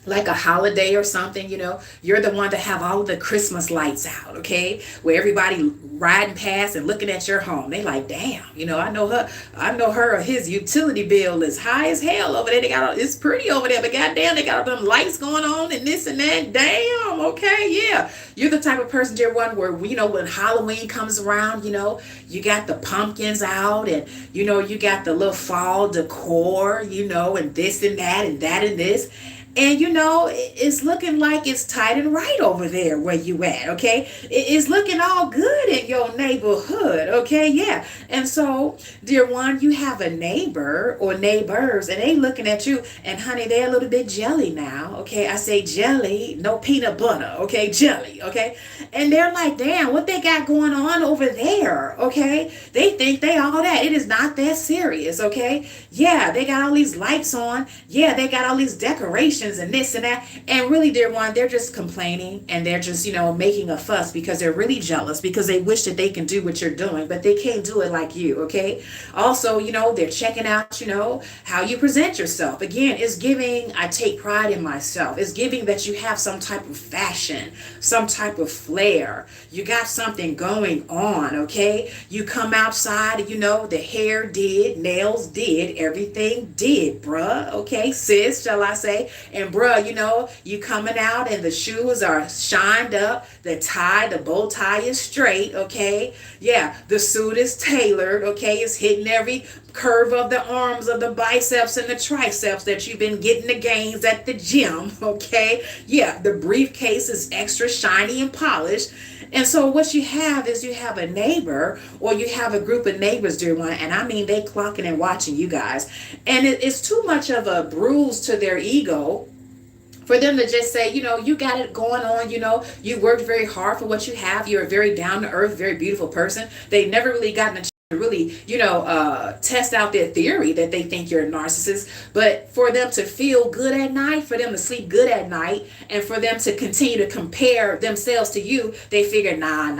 like a holiday or something, you're the one to have all of the Christmas lights out, okay? Where everybody riding past and looking at your home. They like, damn, I know her or his utility bill is high as hell over there. It's pretty over there, but goddamn, they got all them lights going on and this and that. Damn, okay, yeah. You're the type of person, dear one, where, when Halloween comes around, you got the pumpkins out and, you got the little fall decor, and this and that and that and this. And it's looking like it's tight and right over there where you at, okay? It's looking all good in your neighborhood, okay? Yeah. And so, dear one, you have a neighbor or neighbors, and they looking at you, and honey, they're a little bit jelly now, okay? I say jelly, no peanut butter, okay? Jelly, okay? And they're like, damn, what they got going on over there, okay? They think they all that. It is not that serious, okay? Yeah, they got all these lights on. Yeah, they got all these decorations and this and that. And really, dear one, they're just complaining and they're just, making a fuss because they're really jealous because they wish that they can do what you're doing, but they can't do it like you, okay? Also, they're checking out, how you present yourself. Again, it's giving, I take pride in myself. It's giving that you have some type of fashion, some type of flair. You got something going on, okay? You come outside, the hair did, nails did, everything did, bruh, okay? Sis, shall I say? And bruh, you coming out and the shoes are shined up, the bow tie is straight, okay? Yeah, the suit is tailored, okay? It's hitting every curve of the arms, of the biceps and the triceps that you've been getting the gains at the gym, okay? Yeah, the briefcase is extra shiny and polished. And so what you have is you have a neighbor or you have a group of neighbors, dear one, and I mean they clocking and watching you guys. And it's too much of a bruise to their ego for them to just say, you got it going on, you worked very hard for what you have. You're a very down to earth, very beautiful person. They've never really gotten a chance to really, test out their theory that they think you're a narcissist. But for them to feel good at night, for them to sleep good at night, and for them to continue to compare themselves to you, they figure, nah.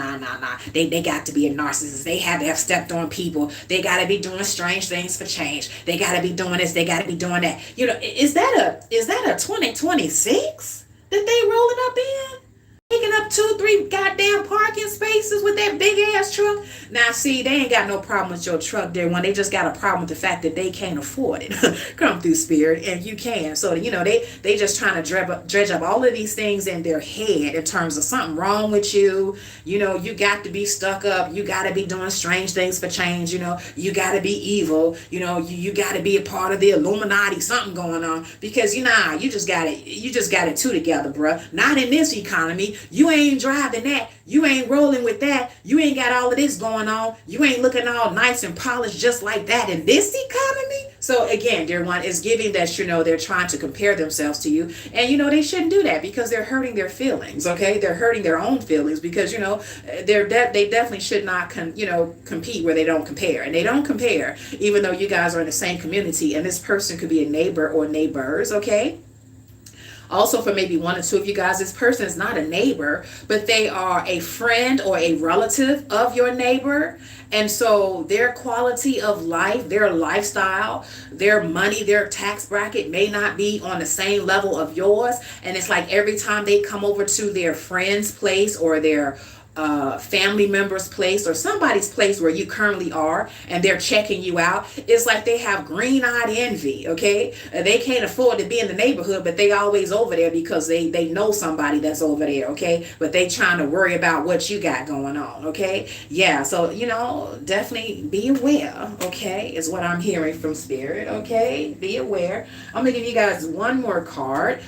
They got to be a narcissist. They had to have stepped on people. They got to be doing strange things for change. They got to be doing this. They got to be doing that. Is that a 2026 that they rolling up in? Taking up 2-3 goddamn parking spaces with that big ass truck. Now see, they ain't got no problem with your truck, dear one. They just got a problem with the fact that they can't afford it. Come through, spirit, and you can. So they just trying to dredge up all of these things in their head in terms of something wrong with you. You got to be stuck up. You got to be doing strange things for change. You got to be evil. You got to be a part of the Illuminati. Something going on because you just got it two together, bruh. Not in this economy. You ain't driving that. You ain't rolling with that. You ain't got all of this going on. You ain't looking all nice and polished just like that in this economy. So again, dear one, it's giving that, they're trying to compare themselves to you. And, they shouldn't do that because they're hurting their feelings, okay? They're hurting their own feelings because, they definitely should not, compete where they don't compare. And they don't compare even though you guys are in the same community and this person could be a neighbor or neighbors, okay? Also, for maybe one or two of you guys, this person is not a neighbor, but they are a friend or a relative of your neighbor. And so their quality of life, their lifestyle, their money, their tax bracket may not be on the same level of yours. And it's like every time they come over to their friend's place or their family member's place or somebody's place where you currently are and they're checking you out, it's like they have green-eyed envy, okay? They can't afford to be in the neighborhood, but they always over there because they know somebody that's over there, okay? But they trying to worry about what you got going on, okay? Yeah, so, definitely be aware, okay, is what I'm hearing from Spirit, okay? Be aware. I'm going to give you guys one more card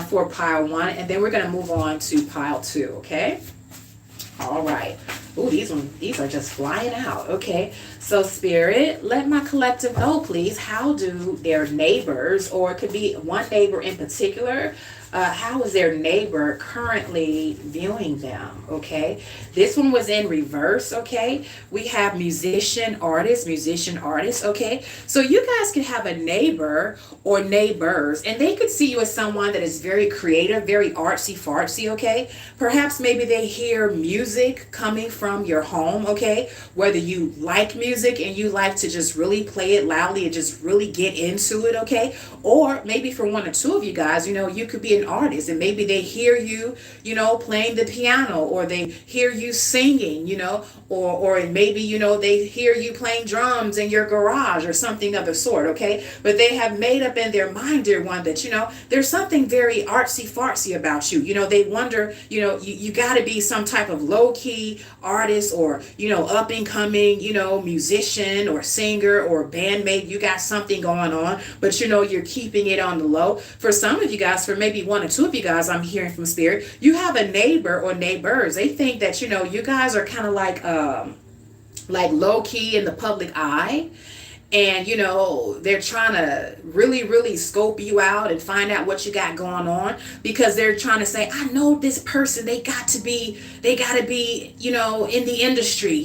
for pile 1, and then we're going to move on to pile 2, okay? All right. Ooh, these are just flying out. Okay. So Spirit, let my collective know, please. How do their neighbors, or it could be one neighbor in particular, how is their neighbor currently viewing them? Okay. This one was in reverse. Okay. We have musician, artist. Okay. So you guys can have a neighbor or neighbors, and they could see you as someone that is very creative, very artsy fartsy. Okay. Perhaps maybe they hear music coming from from your home, okay? Whether you like music and you like to just really play it loudly and just really get into it, okay? Or maybe for one or two of you guys, you could be an artist and maybe they hear you, playing the piano, or they hear you singing, or maybe, they hear you playing drums in your garage or something of the sort, okay? But they have made up in their mind, dear one, that, there's something very artsy fartsy about you. They wonder, you got to be some type of low key artist or, up and coming, musician or singer or bandmate. You got something going on, but you're keeping it on the low. For some of you guys, for maybe one or two of you guys, I'm hearing from spirit, you have a neighbor or neighbors. They think that, you guys are kind of like low key in the public eye. And, they're trying to really scope you out and find out what you got going on, because they're trying to say, I know this person, they got to be, in the industry,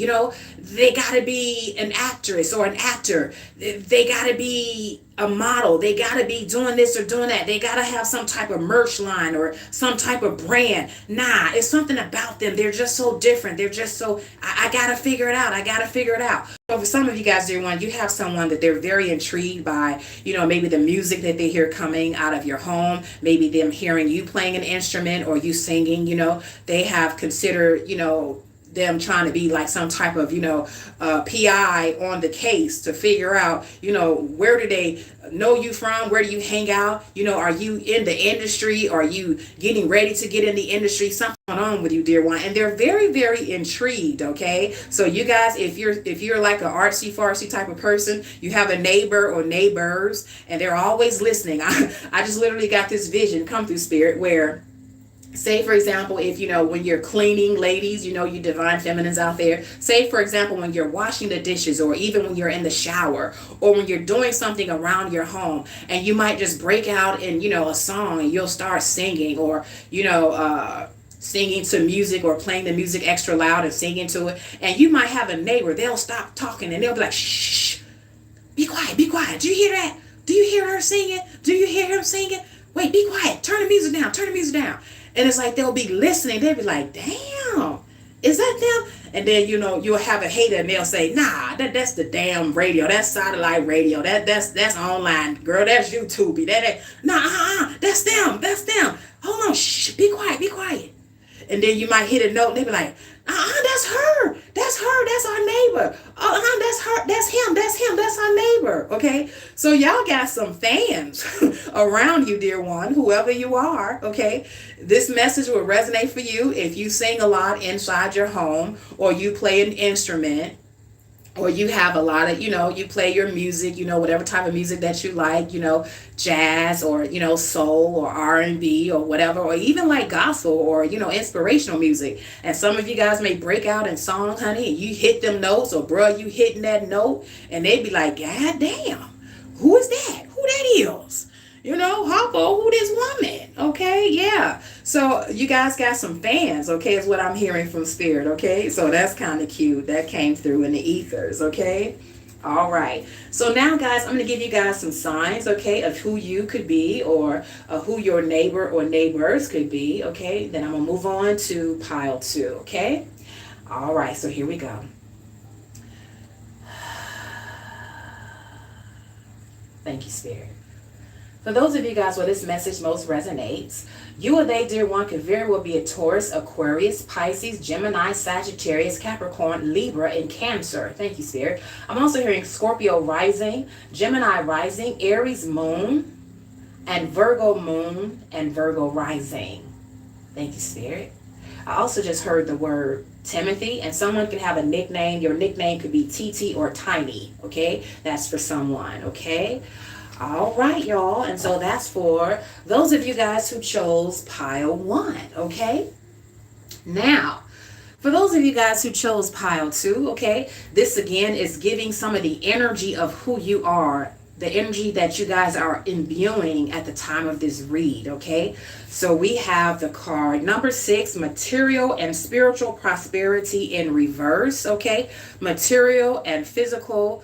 they got to be an actress or an actor. They got to be a model. They got to be doing this or doing that. They got to have some type of merch line or some type of brand. Nah, it's something about them. They're just so different. They're just so, I got to figure it out. I got to figure it out. So for some of you guys, dear one, you have someone that they're very intrigued by, maybe the music that they hear coming out of your home, maybe them hearing you playing an instrument or you singing, they have considered, them trying to be like some type of, PI on the case to figure out, where do they know you from? Where do you hang out? Are you in the industry? Are you getting ready to get in the industry? Something going on with you, dear one. And they're very, very intrigued, okay? So you guys, if you're like an artsy fartsy type of person, you have a neighbor or neighbors, and they're always listening. I just literally got this vision come through spirit where, say for example, if when you're cleaning, ladies, you divine feminines out there, say for example when you're washing the dishes, or even when you're in the shower, or when you're doing something around your home, and you might just break out in a song and you'll start singing, or singing to music, or playing the music extra loud and singing to it, and you might have a neighbor, they'll stop talking and they'll be like, shh, be quiet, be quiet. Do you hear that? Do you hear her singing? Do you hear him singing? Wait, be quiet, turn the music down, turn the music down. And it's like they'll be listening. They'll be like, damn, is that them? And then, you'll have a hater and they'll say, nah, that's the damn radio. That's satellite radio. That's online. Girl, that's YouTube. That's them. That's them. Hold on. Shh, be quiet. Be quiet. And then you might hit a note and they'll be like, that's her. That's her. That's our neighbor. That's her. That's him. That's him. That's our neighbor. Okay. So y'all got some fans around you, dear one, whoever you are. Okay. This message will resonate for you if you sing a lot inside your home, or you play an instrument, or you have a lot of, you play your music, whatever type of music that you like, jazz, or, soul, or R&B, or whatever, or even like gospel, or, inspirational music. And some of you guys may break out in song, honey, and you hit them notes, or bruh, you hitting that note, and they be like, God damn, who is that? Who that is? Harpo, who this woman? Okay, yeah. So you guys got some fans, okay, is what I'm hearing from spirit, okay? So that's kind of cute. That came through in the ethers, okay? All right. So now, guys, I'm going to give you guys some signs, okay, of who you could be, or who your neighbor or neighbors could be, okay? Then I'm going to move on to pile 2, okay? All right, so here we go. Thank you, Spirit. For those of you guys where this message most resonates, you or they, dear one, could very well be a Taurus, Aquarius, Pisces, Gemini, Sagittarius, Capricorn, Libra, and Cancer. Thank you, Spirit. I'm also hearing Scorpio rising, Gemini rising, Aries moon, and Virgo moon, and Virgo rising. Thank you, Spirit. I also just heard the word Timothy, and someone can have a nickname. Your nickname could be TT or Tiny, okay? That's for someone, okay? All right, y'all. And so that's for those of you guys who chose pile 1, okay? Now, for those of you guys who chose pile 2, okay, this again is giving some of the energy of who you are the energy that you guys are imbuing at the time of this read, okay? So we have the card number 6, material and spiritual prosperity in reverse, okay? Material and spiritual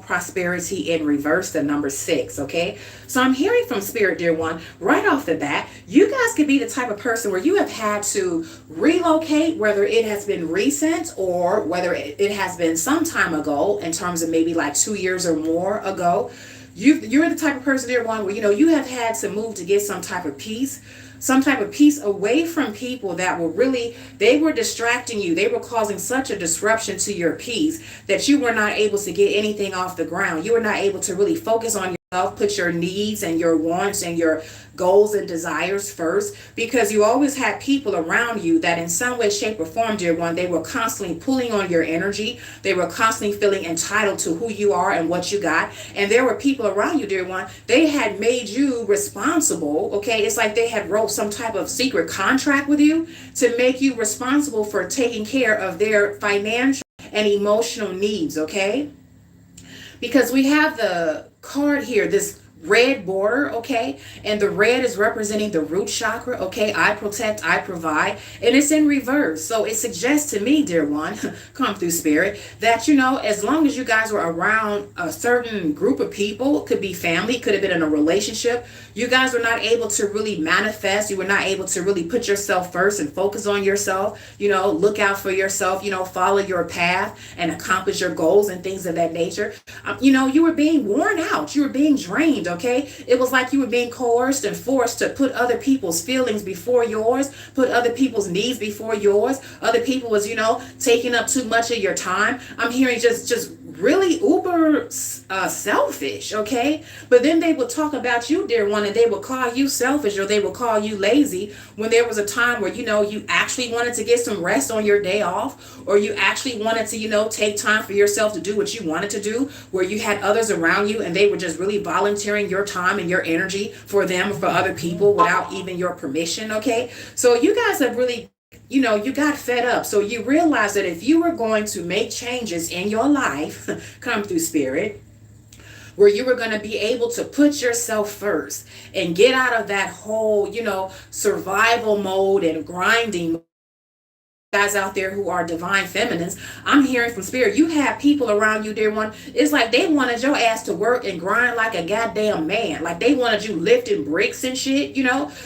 prosperity in reverse, the number 6, okay? So I'm hearing from Spirit, dear one, right off the bat, you guys could be the type of person where you have had to relocate, whether it has been recent or whether it has been some time ago, in terms of maybe like 2 years or more ago. You're the type of person, dear one, where you have had to move to get some type of peace away from people that they were distracting you. They were causing such a disruption to your peace that you were not able to get anything off the ground. You were not able to really focus on yourself, put your needs and your wants and your goals and desires first, because you always had people around you that in some way, shape, or form, dear one, they were constantly pulling on your energy. They were constantly feeling entitled to who you are and what you got. And there were people around you, dear one, they had made you responsible, okay? It's like they had wrote some type of secret contract with you to make you responsible for taking care of their financial and emotional needs, okay? Because we have the card here, this red border, okay, and the red is representing the root chakra, okay? I protect, I provide, and it's in reverse. So it suggests to me, dear one, come through Spirit, that as long as you guys were around a certain group of people, could be family, could have been in a relationship, you guys were not able to really manifest. You were not able to really put yourself first and focus on yourself, look out for yourself, follow your path and accomplish your goals and things of that nature. You were being worn out, you were being drained, okay? It was like you were being coerced and forced to put other people's feelings before yours, put other people's needs before yours. Other people was, taking up too much of your time. I'm hearing just really uber selfish, okay? But then they would talk about you, dear one, and they would call you selfish, or they would call you lazy, when there was a time where you actually wanted to get some rest on your day off, or you actually wanted to take time for yourself to do what you wanted to do, where you had others around you and they were just really volunteering your time and your energy for them or for other people without even your permission, okay? So you guys have really you got fed up. So you realize that if you were going to make changes in your life, come through Spirit, where you were going to be able to put yourself first and get out of that whole, survival mode and grinding guys out there who are divine feminines, I'm hearing from Spirit, you have people around you, dear one, it's like they wanted your ass to work and grind like a goddamn man. Like they wanted you lifting bricks and shit,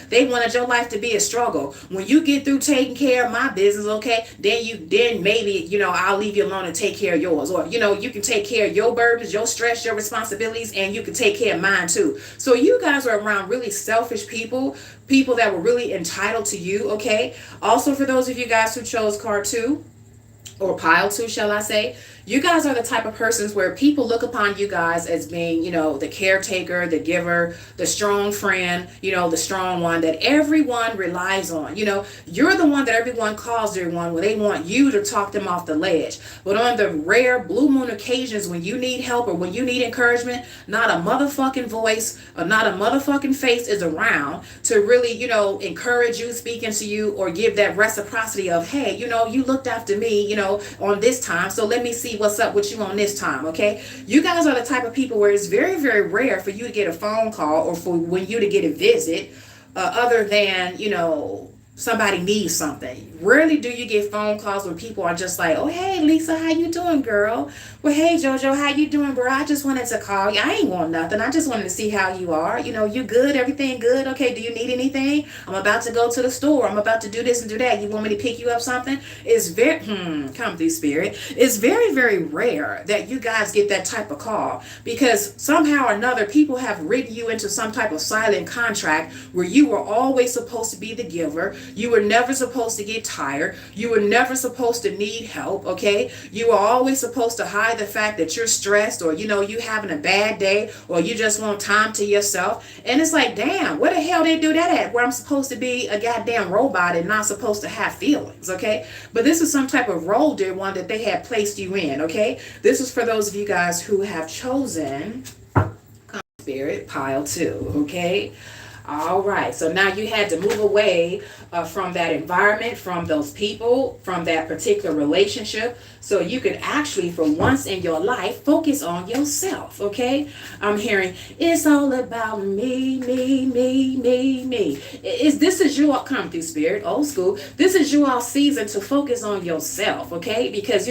they wanted your life to be a struggle. When you get through taking care of my business, okay, then maybe, I'll leave you alone and take care of yours. Or, you can take care of your burdens, your stress, your responsibilities, and you can take care of mine too. So you guys are around really selfish people that were really entitled to you, okay? Also, for those of you guys who chose card 2, or pile 2, shall I say, you guys are the type of persons where people look upon you guys as being, the caretaker, the giver, the strong friend, the strong one that everyone relies on. You're the one that everyone calls their one when they want you to talk them off the ledge. But on the rare blue moon occasions when you need help or when you need encouragement, not a motherfucking voice or not a motherfucking face is around to really, encourage you, speak into you, or give that reciprocity of, hey, you looked after me, on this time, so let me see what's up with you on this time, okay? You guys are the type of people where it's very, very rare for you to get a phone call or for when you to get a visit, other than, somebody needs something. Rarely do you get phone calls where people are just like, oh, hey, Lisa, how you doing, girl? Well, hey, JoJo, how you doing, bro? I just wanted to call you. I ain't want nothing. I just wanted to see how you are. You good? Everything good? Okay, do you need anything? I'm about to go to the store. I'm about to do this and do that. You want me to pick you up something? It's very, come through Spirit. It's very, very rare that you guys get that type of call, because somehow or another, people have written you into some type of silent contract where you were always supposed to be the giver. You were never supposed to get tired. You were never supposed to need help, okay? You were always supposed to hide the fact that you're stressed, or, you having a bad day, or you just want time to yourself. And it's like, damn, where the hell they do that at, where I'm supposed to be a goddamn robot and not supposed to have feelings, okay? But this is some type of role, dear one, that they have placed you in, okay? This is for those of you guys who have chosen Spirit pile 2, okay? All right. So now you had to move away from that environment, from those people, from that particular relationship, so you could actually, for once in your life, focus on yourself. Okay. I'm hearing it's all about me, me, me, me, me. This is you all come through spirit, old school. This is you all season to focus on yourself. Okay. Because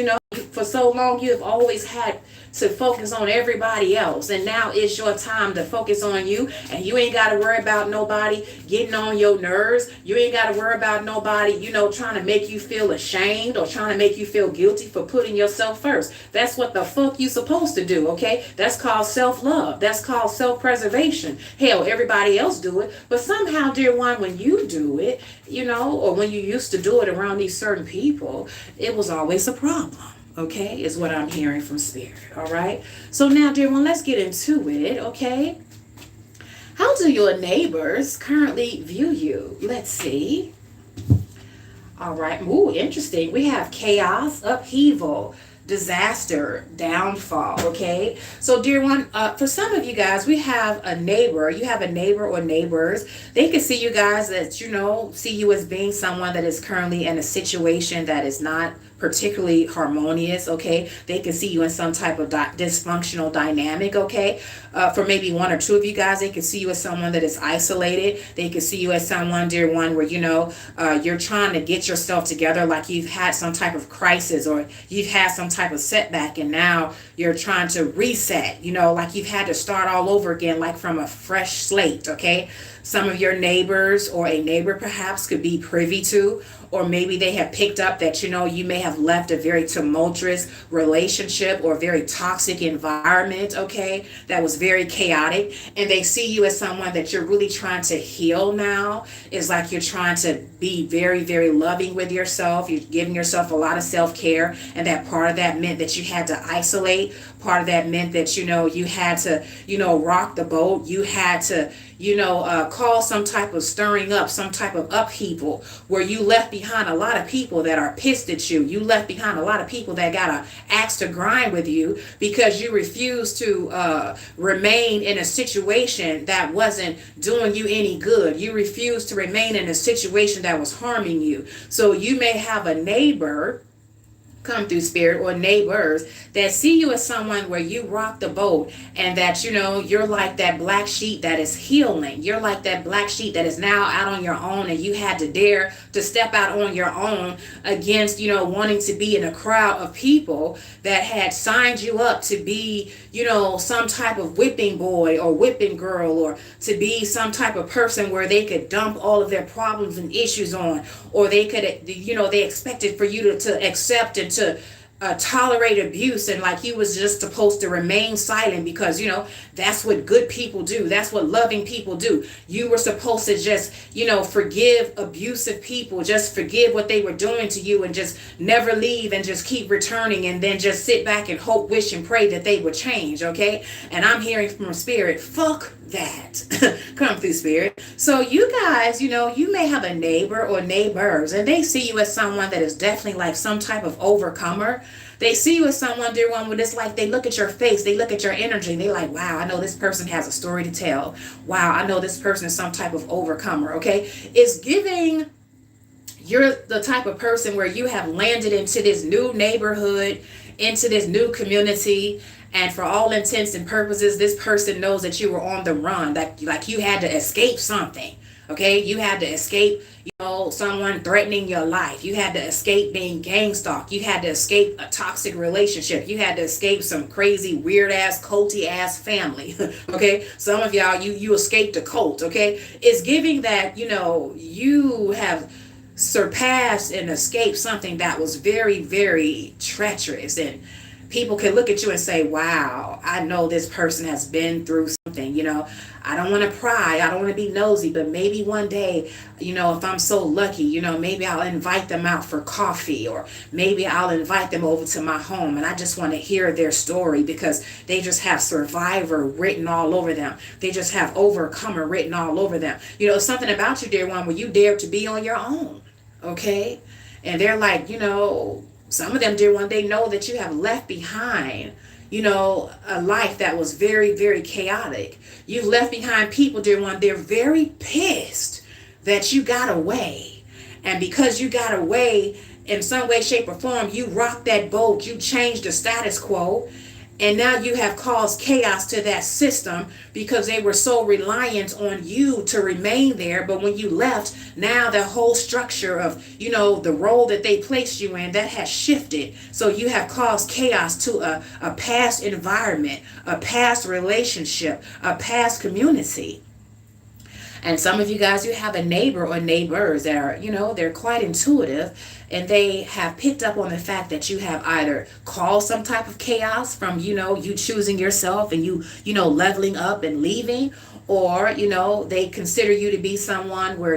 for so long you have always had to focus on everybody else, and now it's your time to focus on you, and you ain't got to worry about nobody getting on your nerves. You ain't got to worry about nobody trying to make you feel ashamed or trying to make you feel guilty for putting yourself first. That's what the fuck you supposed to do. Okay, that's called self-love. That's called self-preservation. Hell, everybody else do it, but somehow, dear one, when you do it, or when you used to do it around these certain people, it was always a problem. Okay, is what I'm hearing from spirit. All right. So now, dear one, let's get into it. Okay. How do your neighbors currently view you? Let's see. All right. Ooh, interesting. We have chaos, upheaval, disaster, downfall. Okay. So, dear one, for some of you guys, we have a neighbor. You have a neighbor or neighbors. They can see you guys that, see you as being someone that is currently in a situation that is not particularly harmonious. Okay, they can see you in some type of dysfunctional dynamic. Okay, for maybe one or two of you guys, they can see you as someone that is isolated. They can see you as someone, dear one, where you're trying to get yourself together, like you've had some type of crisis or you've had some type of setback, and now you're trying to reset, like you've had to start all over again, like from a fresh slate. Okay, some of your neighbors or a neighbor perhaps could be privy to, or maybe they have picked up that you may have left a very tumultuous relationship or very toxic environment. Okay, that was very chaotic, and they see you as someone that you're really trying to heal now. It's like you're trying to be very, very loving with yourself. You're giving yourself a lot of self-care, and that part of that meant that you had to isolate. Part of that meant that you had to rock the boat. You had to call some type of stirring up, some type of upheaval, where you left behind a lot of people that are pissed at you. You left behind a lot of people that got an axe to grind with you because you refused to remain in a situation that wasn't doing you any good. You refused to remain in a situation that was harming you. So you may have a neighbor come through spirit or neighbors that see you as someone where you rock the boat, and that you're like that black sheep that is healing. You're like that black sheep that is now out on your own, and you had to dare to step out on your own against wanting to be in a crowd of people that had signed you up to be some type of whipping boy or whipping girl, or to be some type of person where they could dump all of their problems and issues on, or they could they expected for you to accept and to tolerate abuse, and like you was just supposed to remain silent because that's what good people do, that's what loving people do. You were supposed to just forgive abusive people, just forgive what they were doing to you, and just never leave, and just keep returning, and then just sit back and hope, wish, and pray that they would change. Okay, and I'm hearing from spirit, fuck that. Come through spirit. So you guys, you may have a neighbor or neighbors, and they see you as someone that is definitely like some type of overcomer. They see you as someone, dear one, where it's like they look at your face, they look at your energy, and they're like, wow, I know this person has a story to tell. Wow, I know this person is some type of overcomer. Okay, it's giving you're the type of person where you have landed into this new neighborhood, into this new community, and for all intents and purposes, this person knows that you were on the run, like you had to escape something. Okay, you had to escape, someone threatening your life. You had to escape being gang stalked. You had to escape a toxic relationship. You had to escape some crazy, weird ass, culty ass family. Okay, some of y'all, you escaped a cult. Okay, it's giving that you have surpassed and escaped something that was very, very treacherous, and people can look at you and say, wow, I know this person has been through something. I don't want to pry, I don't want to be nosy, but maybe one day, if I'm so lucky, maybe I'll invite them out for coffee, or maybe I'll invite them over to my home, and I just want to hear their story because they just have survivor written all over them. They just have overcomer written all over them. Something about you, dear one, where you dare to be on your own. Okay, and they're like, some of them, dear one, they know that you have left behind, a life that was very, very chaotic. You've left behind people, dear one, they're very pissed that you got away. And because you got away in some way, shape, or form, you rocked that boat, you changed the status quo, and now you have caused chaos to that system because they were so reliant on you to remain there. But when you left, now the whole structure of, the role that they placed you in, that has shifted. So you have caused chaos to a past environment, a past relationship, a past community. And some of you guys, you have a neighbor or neighbors that are, they're quite intuitive, and they have picked up on the fact that you have either caused some type of chaos from, you choosing yourself and you leveling up and leaving, or, they consider you to be someone where,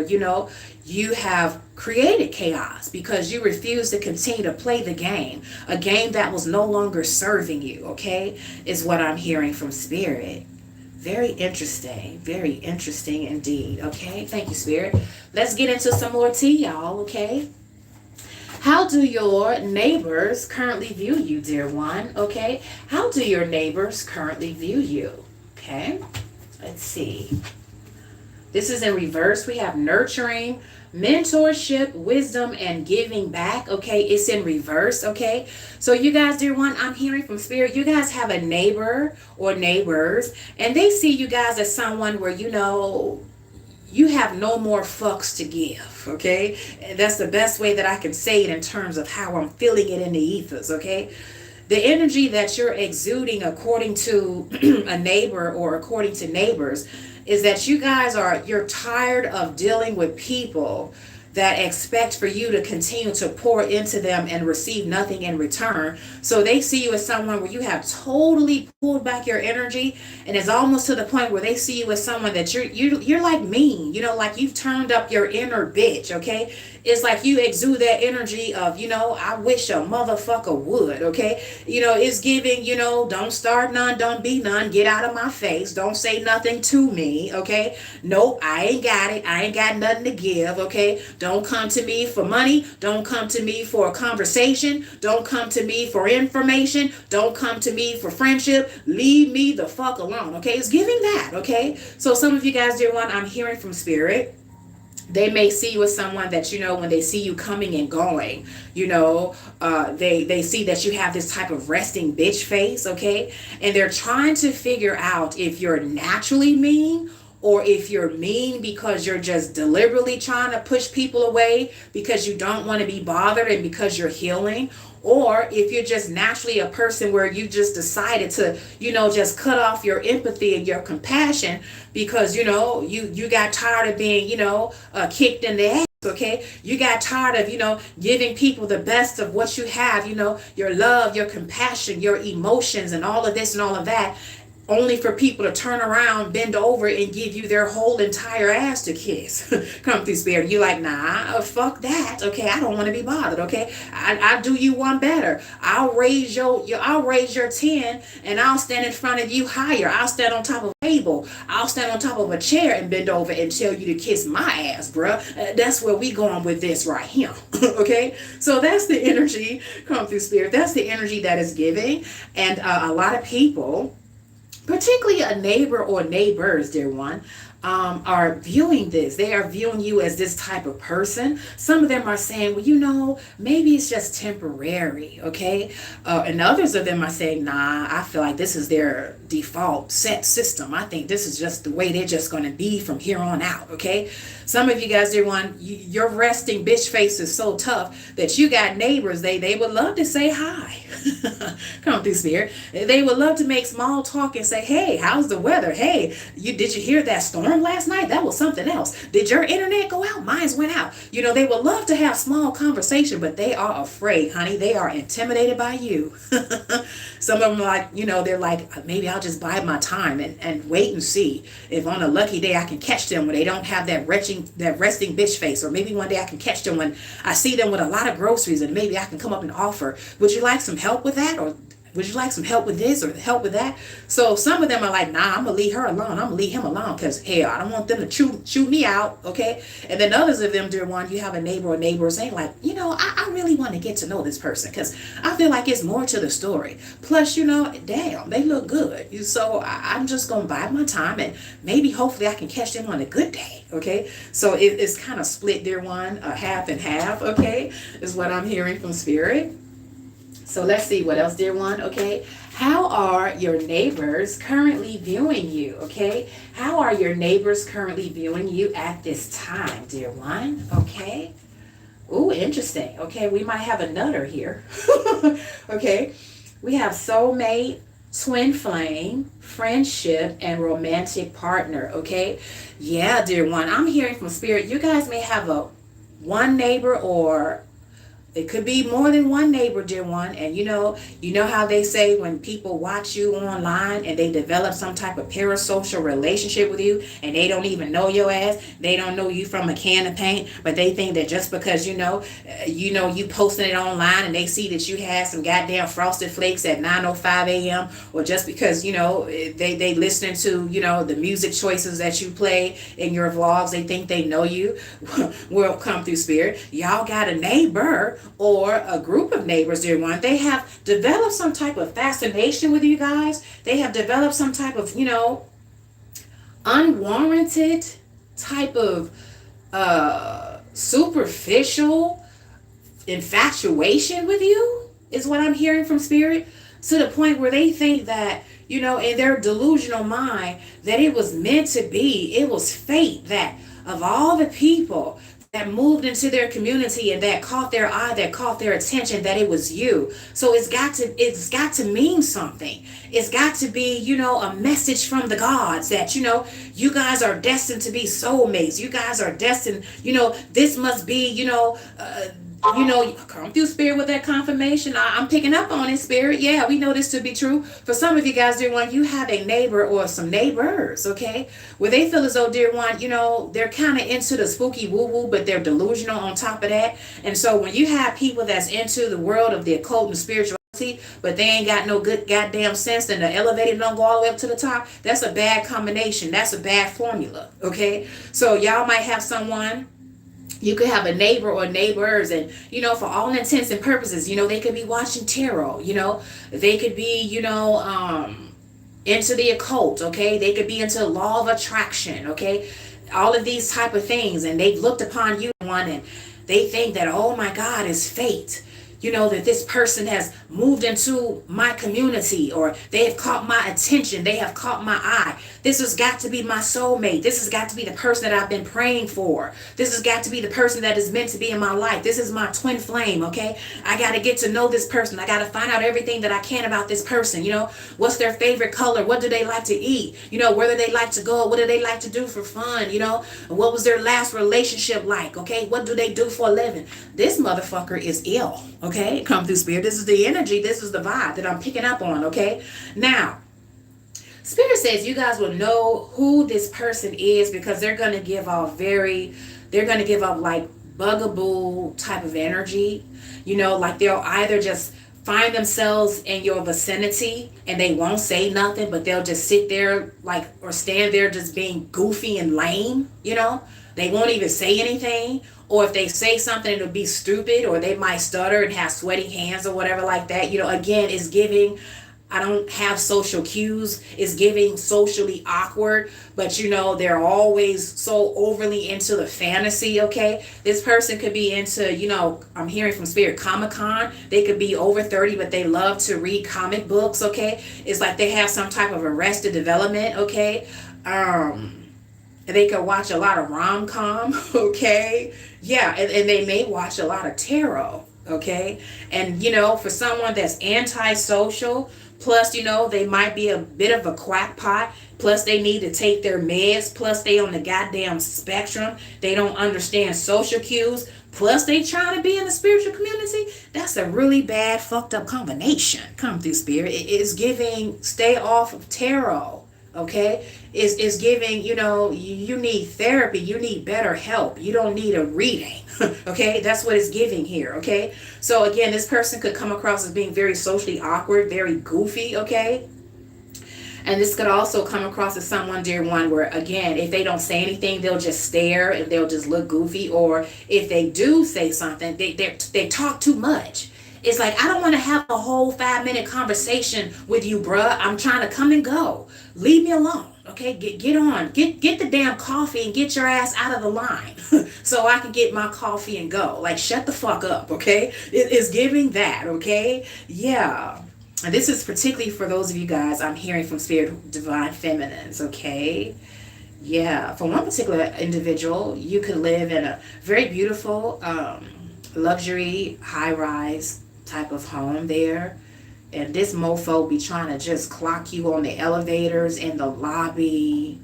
you have created chaos because you refuse to continue to play the game, a game that was no longer serving you, okay, is what I'm hearing from Spirit. Very interesting indeed. Okay, thank you, Spirit. Let's get into some more tea, y'all. Okay, how do your neighbors currently view you, dear one? Okay, how do your neighbors currently view you? Okay, let's see. This is in reverse. We have nurturing, mentorship, wisdom, and giving back. Okay, it's in reverse. Okay, so you guys, dear one, I'm hearing from Spirit, you guys have a neighbor or neighbors, and they see you guys as someone where, you have no more fucks to give. Okay, and that's the best way that I can say it in terms of how I'm feeling it in the ethers. Okay, the energy that you're exuding according to a neighbor or according to neighbors is that you're tired of dealing with people that expect for you to continue to pour into them and receive nothing in return. So they see you as someone where you have totally pulled back your energy, and it's almost to the point where they see you as someone that you're like mean, like you've turned up your inner bitch, okay? It's like you exude that energy of, I wish a motherfucker would, okay? It's giving, don't start none, don't be none, get out of my face, don't say nothing to me, okay? Nope, I ain't got it, I ain't got nothing to give, okay? Don't come to me for money, don't come to me for a conversation, don't come to me for information, don't come to me for friendship, leave me the fuck alone, okay? It's giving that, okay? So some of you guys, dear one, I'm hearing from Spirit. They may see you as someone that, when they see you coming and going, they see that you have this type of resting bitch face, okay? And they're trying to figure out if you're naturally mean or if you're mean because you're just deliberately trying to push people away because you don't want to be bothered and because you're healing, or if you're just naturally a person where you just decided to, just cut off your empathy and your compassion because, you got tired of being, kicked in the ass. Okay, you got tired of, giving people the best of what you have, your love, your compassion, your emotions, and all of this and all of that, only for people to turn around, bend over, and give you their whole entire ass to kiss. Come through, Spirit. You like, nah, fuck that. Okay, I don't want to be bothered. Okay, I do you one better. I'll raise your 10, and I'll stand in front of you higher. I'll stand on top of a table. I'll stand on top of a chair and bend over and tell you to kiss my ass, bruh. That's where we going with this right here. Okay, so that's the energy. Come through, Spirit. That's the energy that is giving, and a lot of people, particularly a neighbor or neighbors, dear one, are viewing this. They are viewing you as this type of person. Some of them are saying, well, maybe it's just temporary, okay? And others of them are saying, nah, I feel like this is their default set system. I think this is just the way they're just going to be from here on out, okay? Some of you guys, dear one, your resting bitch face is so tough that you got neighbors, they would love to say hi. Come through, Spirit. They would love to make small talk and say, hey, how's the weather? Hey, did you hear that storm last night? That was something else. Did your internet go out? Mine's went out. They would love to have small conversation, but they are afraid, honey. They are intimidated by you. Some of them are like, they're like, maybe I'll just bide my time and wait and see if on a lucky day I can catch them when they don't have that resting bitch face, or maybe one day I can catch them when I see them with a lot of groceries and maybe I can come up and offer, would you like some help with that? Or would you like some help with this or help with that? So some of them are like, nah, I'm gonna leave her alone. I'm gonna leave him alone because hell, I don't want them to shoot me out, okay? And then others of them, dear one, you have a neighbor or neighbors saying like, I really want to get to know this person because I feel like it's more to the story. Plus, damn, they look good. So I'm just gonna bide my time and maybe hopefully I can catch them on a good day, okay? So it's kind of split, dear one, half and half, okay? Is what I'm hearing from spirit. So let's see what else, dear one, okay? How are your neighbors currently viewing you, okay? How are your neighbors currently viewing you at this time, dear one, okay? Ooh, interesting. Okay, we might have a nutter here. Okay, we have soulmate, twin flame, friendship, and romantic partner, okay? Yeah, dear one, I'm hearing from spirit. You guys may have one neighbor, or it could be more than one neighbor, dear one. And you know how they say when people watch you online and they develop some type of parasocial relationship with you and they don't even know your ass, they don't know you from a can of paint, but they think that just because you posting it online and they see that you had some goddamn frosted flakes at 9:05 a.m. or just because they listening to the music choices that you play in your vlogs, they think they know you. Well, come through spirit, y'all got a neighbor or a group of neighbors, dear one. They have developed some type of fascination with you guys. They have developed some type of unwarranted type of superficial infatuation with you, is what I'm hearing from spirit, to the point where they think that in their delusional mind that it was meant to be, it was fate, that of all the people that moved into their community and that caught their eye, that caught their attention, that it was you. So it's got to mean something. It's got to be, a message from the gods that, you guys are destined to be soulmates. You guys are destined, this must be, come through spirit with that confirmation. I'm picking up on it, spirit. Yeah, we know this to be true. For some of you guys, dear one, you have a neighbor or some neighbors, okay, where they feel as though, dear one, they're kind of into the spooky woo-woo, but they're delusional on top of that. And so when you have people that's into the world of the occult and spirituality, but they ain't got no good goddamn sense, and the elevator don't go all the way up to the top, that's a bad combination. That's a bad formula, okay? So y'all might have someone, you could have a neighbor or neighbors, and for all intents and purposes, they could be watching tarot, they could be into the occult, okay, they could be into law of attraction, okay, all of these type of things, and they've looked upon you one and they think that, oh my God, it's fate, that this person has moved into my community, or they have caught my attention, they have caught my eye. This has got to be my soulmate. This has got to be the person that I've been praying for. This has got to be the person that is meant to be in my life. This is my twin flame, okay? I got to get to know this person. I got to find out everything that I can about this person. What's their favorite color? What do they like to eat? Where do they like to go? What do they like to do for fun? What was their last relationship like? Okay, what do they do for a living? This motherfucker is ill, okay? Come through spirit. This is the energy. This is the vibe that I'm picking up on, okay? Now, spirit says you guys will know who this person is because they're going to give off like bugaboo type of energy. Like they'll either just find themselves in your vicinity and they won't say nothing, but they'll just sit there or stand there just being goofy and lame, They won't even say anything. Or if they say something, it'll be stupid, or they might stutter and have sweaty hands or whatever like that. Again, it's giving, I don't have social cues. It's giving socially awkward, but they're always so overly into the fantasy, okay? This person could be into, I'm hearing from spirit, Comic-Con. They could be over 30, but they love to read comic books, okay? It's like they have some type of arrested development, okay? They could watch a lot of rom-com, okay? Yeah, and they may watch a lot of tarot, okay? And, for someone that's antisocial, plus, they might be a bit of a quackpot, plus they need to take their meds, plus they on the goddamn spectrum, they don't understand social cues, plus they trying to be in the spiritual community. That's a really bad, fucked up combination. Come through spirit. It is giving, stay off of tarot. okay? Is giving, you need therapy, you need better help, you don't need a reading. Okay, that's what it's giving here. Okay, so again, this person could come across as being very socially awkward, very goofy. Okay, and this could also come across as someone, dear one, where again, if they don't say anything, they'll just stare and they'll just look goofy. Or if they do say something, they talk too much. It's like, I don't want to have a whole 5-minute conversation with you, bruh. I'm trying to come and go. Leave me alone. Okay, get on. Get the damn coffee and get your ass out of the line so I can get my coffee and go. Like, shut the fuck up, okay? It is giving that, okay? Yeah. And this is particularly for those of you guys I'm hearing from Spirit Divine Feminines, okay? Yeah. For one particular individual, you could live in a very beautiful, luxury, high-rise type of home there. And this mofo be trying to just clock you on the elevators, in the lobby.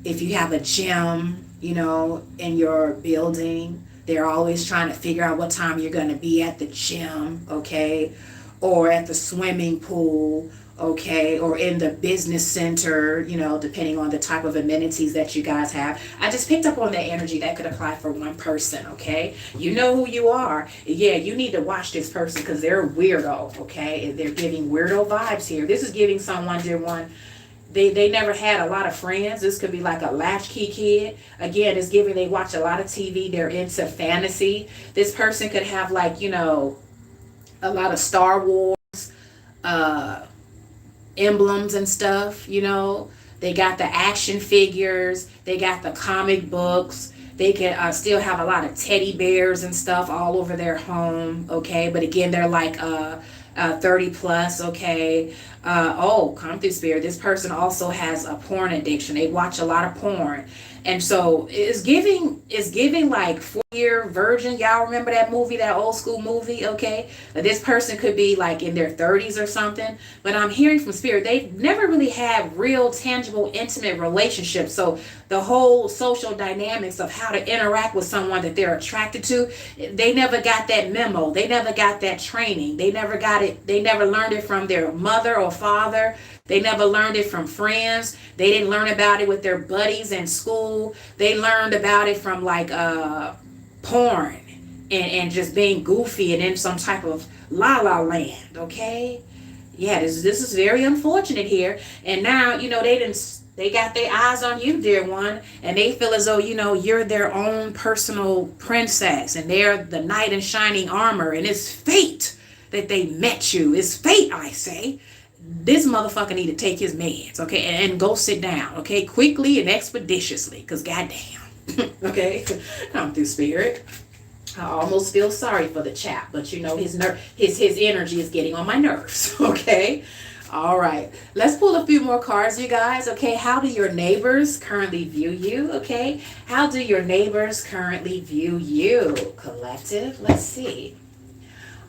If you have a gym, in your building, they're always trying to figure out what time you're going to be at the gym, okay? Or at the swimming pool, okay? Or in the business center, depending on the type of amenities that you guys have. I just picked up on that energy that could apply for one person, okay? You know who you are. Yeah, you need to watch this person because they're a weirdo, okay? They're giving weirdo vibes here. This is giving someone, dear one, they never had a lot of friends. This could be like a latchkey kid. Again, it's giving they watch a lot of TV. They're into fantasy. This person could have like, a lot of Star Wars emblems and stuff, They got the action figures. They got the comic books. They can still have a lot of teddy bears and stuff all over their home, okay? But again, they're like 30 plus, okay? Come through Spirit. This person also has a porn addiction. They watch a lot of porn. And so it's giving like 4-Year Virgin. Y'all remember that movie, that old school movie, okay? This person could be like in their 30s or something. But I'm hearing from Spirit, they've never really had real, tangible, intimate relationships. So the whole social dynamics of how to interact with someone that they're attracted to, they never got that memo. They never got that training. They never got it. They never learned it from their mother or father. They never learned it from friends. They didn't learn about it with their buddies in school. They learned about it from like porn and just being goofy and in some type of la la land, okay? Yeah, this is very unfortunate here. And now, they got their eyes on you, dear one, and they feel as though, you're their own personal princess and they're the knight in shining armor, and it's fate that they met you. It's fate, I say. This motherfucker need to take his meds, okay, and go sit down, okay, quickly and expeditiously, because goddamn, okay, come through Spirit. I almost feel sorry for the chap, but his energy is getting on my nerves, okay. All right, let's pull a few more cards, you guys, okay? How do your neighbors currently view you, okay? How do your neighbors currently view you, collective? Let's see.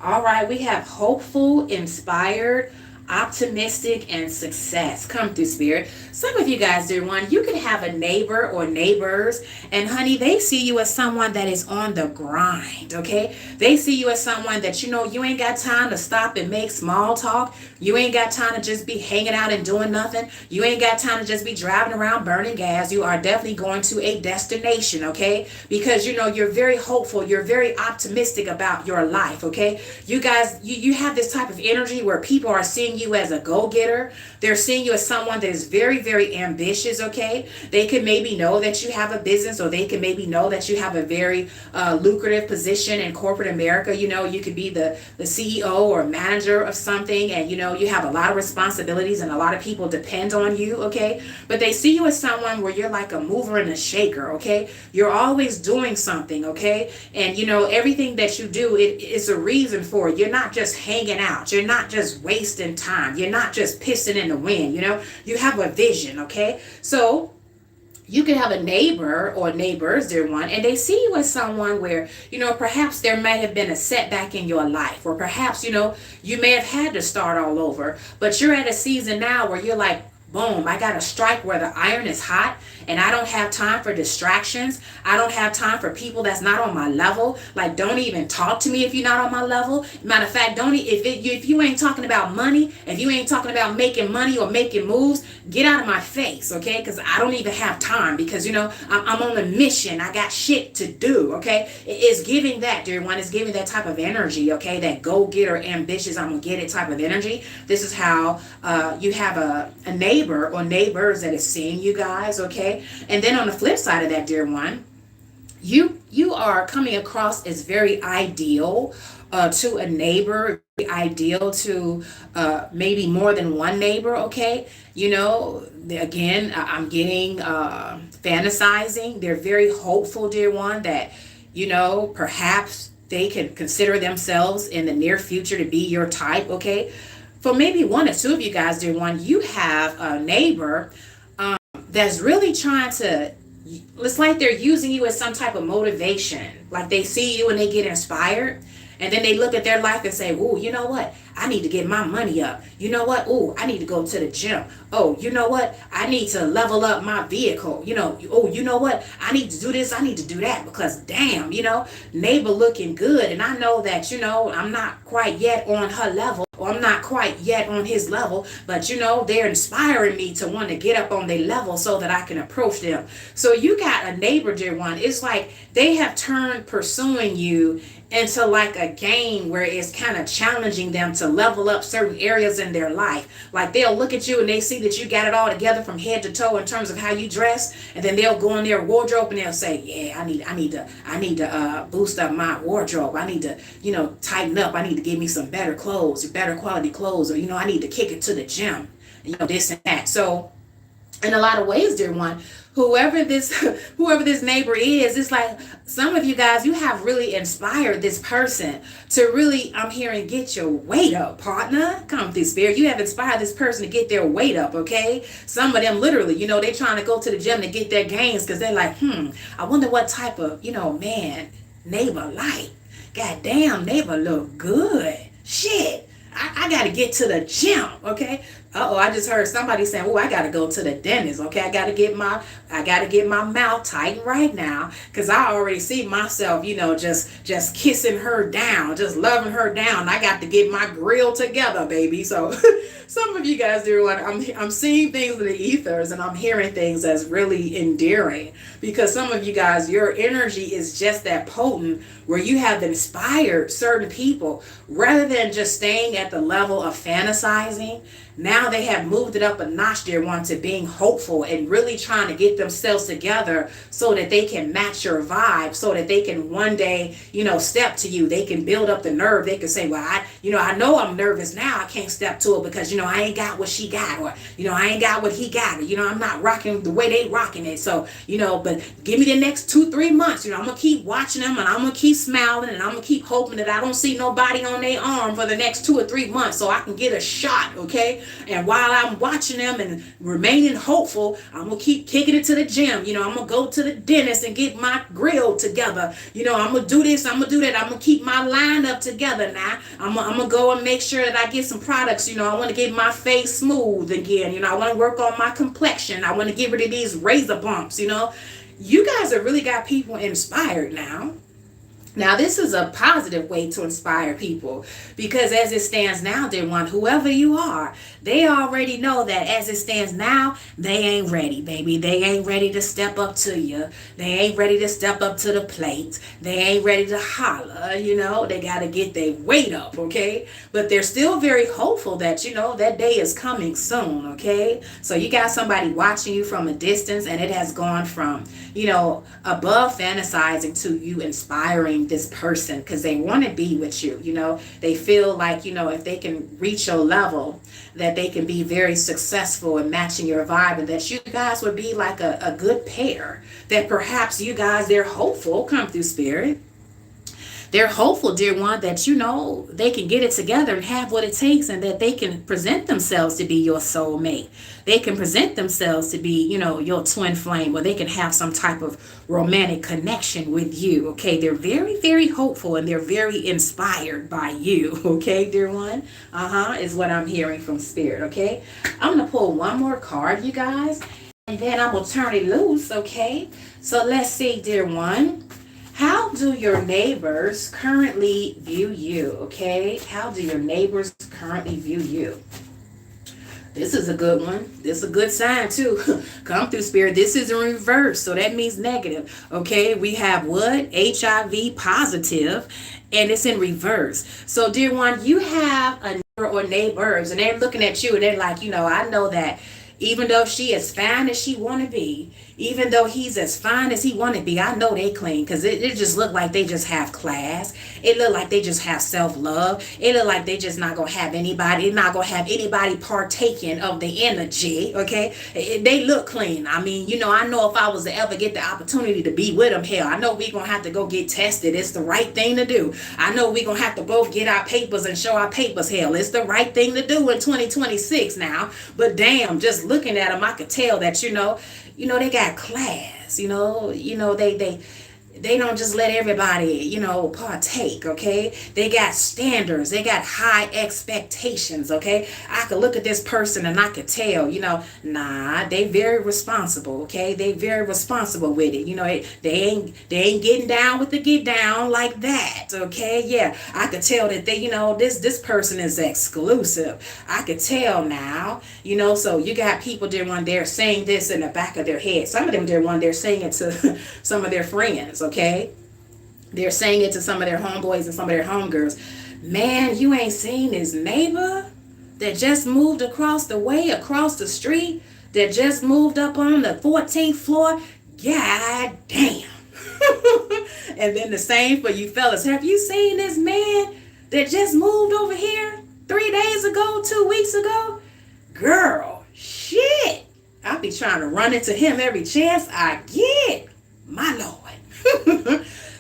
All right, we have hopeful, inspired, optimistic, and success. Come through Spirit. Some of you guys, dear one, you can have a neighbor or neighbors, and honey, they see you as someone that is on the grind, okay? They see you as someone that, you ain't got time to stop and make small talk. You ain't got time to just be hanging out and doing nothing. You ain't got time to just be driving around burning gas. You are definitely going to a destination, okay? Because, you're very hopeful. You're very optimistic about your life, okay? You guys, you have this type of energy where people are seeing you as a go-getter. They're seeing you as someone that is very, very ambitious, okay? They could maybe know that you have a business, or they could maybe know that you have a very lucrative position in corporate America. You could be the CEO or manager of something, and you have a lot of responsibilities and a lot of people depend on you, okay? But they see you as someone where you're like a mover and a shaker, okay? You're always doing something, okay? And everything that you do, it is a reason for it. You're not just hanging out. You're not just wasting time. You're not just pissing in the wind, You have a vision, okay? So you can have a neighbor or neighbors, dear one, and they see you as someone where, perhaps there may have been a setback in your life, or perhaps, you may have had to start all over, but you're at a season now where you're like, boom, I got to strike where the iron is hot, and I don't have time for distractions. I don't have time for people that's not on my level. Like, don't even talk to me if you're not on my level. Matter of fact, if you ain't talking about money, if you ain't talking about making money or making moves, get out of my face, okay? Because I don't even have time, because, I'm on a mission. I got shit to do, okay? It's giving that, dear one. It's giving that type of energy, okay? That go-getter, ambitious, I'm going to get it type of energy. This is how you have a neighbor or neighbors that is seeing you guys, okay? And then on the flip side of that, dear one, you are coming across as very ideal to a neighbor, ideal to maybe more than one neighbor, okay? Again, I'm getting fantasizing. They're very hopeful, dear one, that, perhaps they can consider themselves in the near future to be your type, okay? For maybe one or two of you guys, dear one, you have a neighbor that's really trying to, it's like they're using you as some type of motivation. Like they see you and they get inspired. And then they look at their life and say, "Ooh, you know what? I need to get my money up. You know what? Ooh, I need to go to the gym. Oh, you know what? I need to level up my vehicle. Oh, you know what? I need to do this. I need to do that, because damn, neighbor looking good. And I know that, I'm not quite yet on her level, or I'm not quite yet on his level, but they're inspiring me to want to get up on their level so that I can approach them." So you got a neighbor, dear one. It's like they have turned pursuing you into like a game where it's kind of challenging them to level up certain areas in their life. Like they'll look at you and they see that you got it all together from head to toe in terms of how you dress, and then they'll go in their wardrobe and they'll say, "Yeah, I need to boost up my wardrobe. I need to tighten up. I need to give me some better clothes, better quality clothes, or I need to kick it to the gym, this and that." So in a lot of ways, dear one, whoever this neighbor is, it's like some of you guys, you have really inspired this person to really, I'm hearing, get your weight up, partner. Come through, spirit. You have inspired this person to get their weight up, okay? Some of them literally, they trying to go to the gym to get their gains, because they're like, I wonder what type of, man, neighbor like. Goddamn, neighbor look good. Shit. I got to get to the gym, okay? I just heard somebody saying, "Oh, I got to go to the dentist, okay? I got to get my mouth tightened right now, because I already see myself, just kissing her down, just loving her down. I got to get my grill together, baby." So some of you guys do what I'm seeing things in the ethers, and I'm hearing things that's really endearing, because some of you guys, your energy is just that potent, where you have inspired certain people rather than just staying at the level of fantasizing. Now they have moved it up a notch, dear one, to being hopeful and really trying to get themselves together so that they can match your vibe, so that they can one day, step to you. They can build up the nerve. They can say, "Well, I know I'm nervous now. I can't step to it because, I ain't got what she got, or, I ain't got what he got, or, I'm not rocking the way they rocking it. So, but give me the next 2-3 months. I'm going to keep watching them, and I'm going to keep smiling, and I'm going to keep hoping that I don't see nobody on their arm for the next 2 or 3 months so I can get a shot, okay? And while I'm watching them and remaining hopeful, I'm going to keep kicking it to the gym. I'm going to go to the dentist and get my grill together. I'm going to do this. I'm going to do that. I'm going to keep my line up together now. I'm going to go and make sure that I get some products. I want to get my face smooth again. I want to work on my complexion. I want to get rid of these razor bumps. You guys have really got people inspired now. Now, this is a positive way to inspire people, because as it stands now, dear one, whoever you are, they already know that as it stands now, they ain't ready, baby. They ain't ready to step up to you. They ain't ready to step up to the plate. They ain't ready to holler, They got to get their weight up, okay? But they're still very hopeful that, that day is coming soon, okay? So you got somebody watching you from a distance, and it has gone from, above fantasizing to you inspiring this person, because they want to be with you. They feel like, if they can reach your level, that they can be very successful in matching your vibe, and that you guys would be like a good pair, that perhaps you guys, they're hopeful, come through, spirit, They're hopeful, dear one, that they can get it together and have what it takes, and that they can present themselves to be your soulmate. They can present themselves to be, your twin flame, or they can have some type of romantic connection with you. Okay, they're very, very hopeful, and they're very inspired by you. Okay, dear one, is what I'm hearing from spirit. Okay, I'm gonna pull one more card, you guys, and then I'm gonna turn it loose. Okay, so let's see, dear one. How do your neighbors currently view you? Okay, how do your neighbors currently view you? This is a good one. This is a good sign too. Come through, spirit. This is in reverse, so that means negative. Okay, we have what? HIV positive, and it's in reverse. So, dear one, you have a neighbor or neighbors, and they're looking at you, and they're like, I know that even though she is fine as she want to be, even though he's as fine as he want to be, I know they clean, because it just look like they just have class. It look like they just have self-love. It look like they just not going to have anybody, not going to have anybody partaking of the energy, okay? They look clean. I mean, I know if I was to ever get the opportunity to be with them, hell, I know we going to have to go get tested. It's the right thing to do. I know we going to have to both get our papers and show our papers, hell. It's the right thing to do in 2026 now. But damn, just looking at them, I could tell that, they got class, they don't just let everybody, partake, okay? They got standards. They got high expectations, okay? I could look at this person and I could tell, nah, they very responsible, okay? They very responsible with it. They ain't getting down with the get down like that, okay? Yeah, I could tell that they, this person is exclusive. I could tell now, so you got people, dear one, they're saying this in the back of their head. Some of them, dear one, they're saying it to some of their friends, okay? They're saying it to some of their homeboys and some of their homegirls. Man, you ain't seen this neighbor that just moved across the street, that just moved up on the 14th floor? God damn. And then the same for you fellas. Have you seen this man that just moved over here 3 days ago, 2 weeks ago? Girl, shit. I'll be trying to run into him every chance I get. My Lord.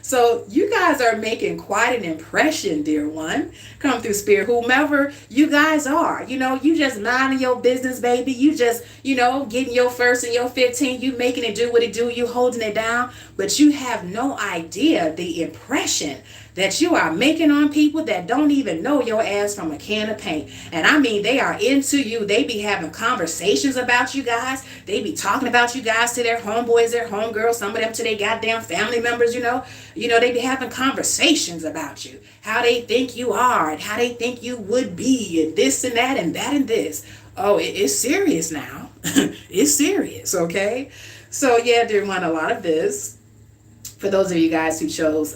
So you guys are making quite an impression, dear one. Come through, spirit, whomever you guys are. You just minding your business, baby. You just, getting your first and your 15. You making it do what it do. You holding it down. But you have no idea the impression that you are making on people that don't even know your ass from a can of paint. And I mean, they are into you. They be having conversations about you guys. They be talking about you guys to their homeboys, their homegirls, some of them to their goddamn family members, they be having conversations about you, how they think you are and how they think you would be, and this and that and that and this. Oh, it's serious now. It's serious, okay? So yeah, dear one, a lot of this, for those of you guys who chose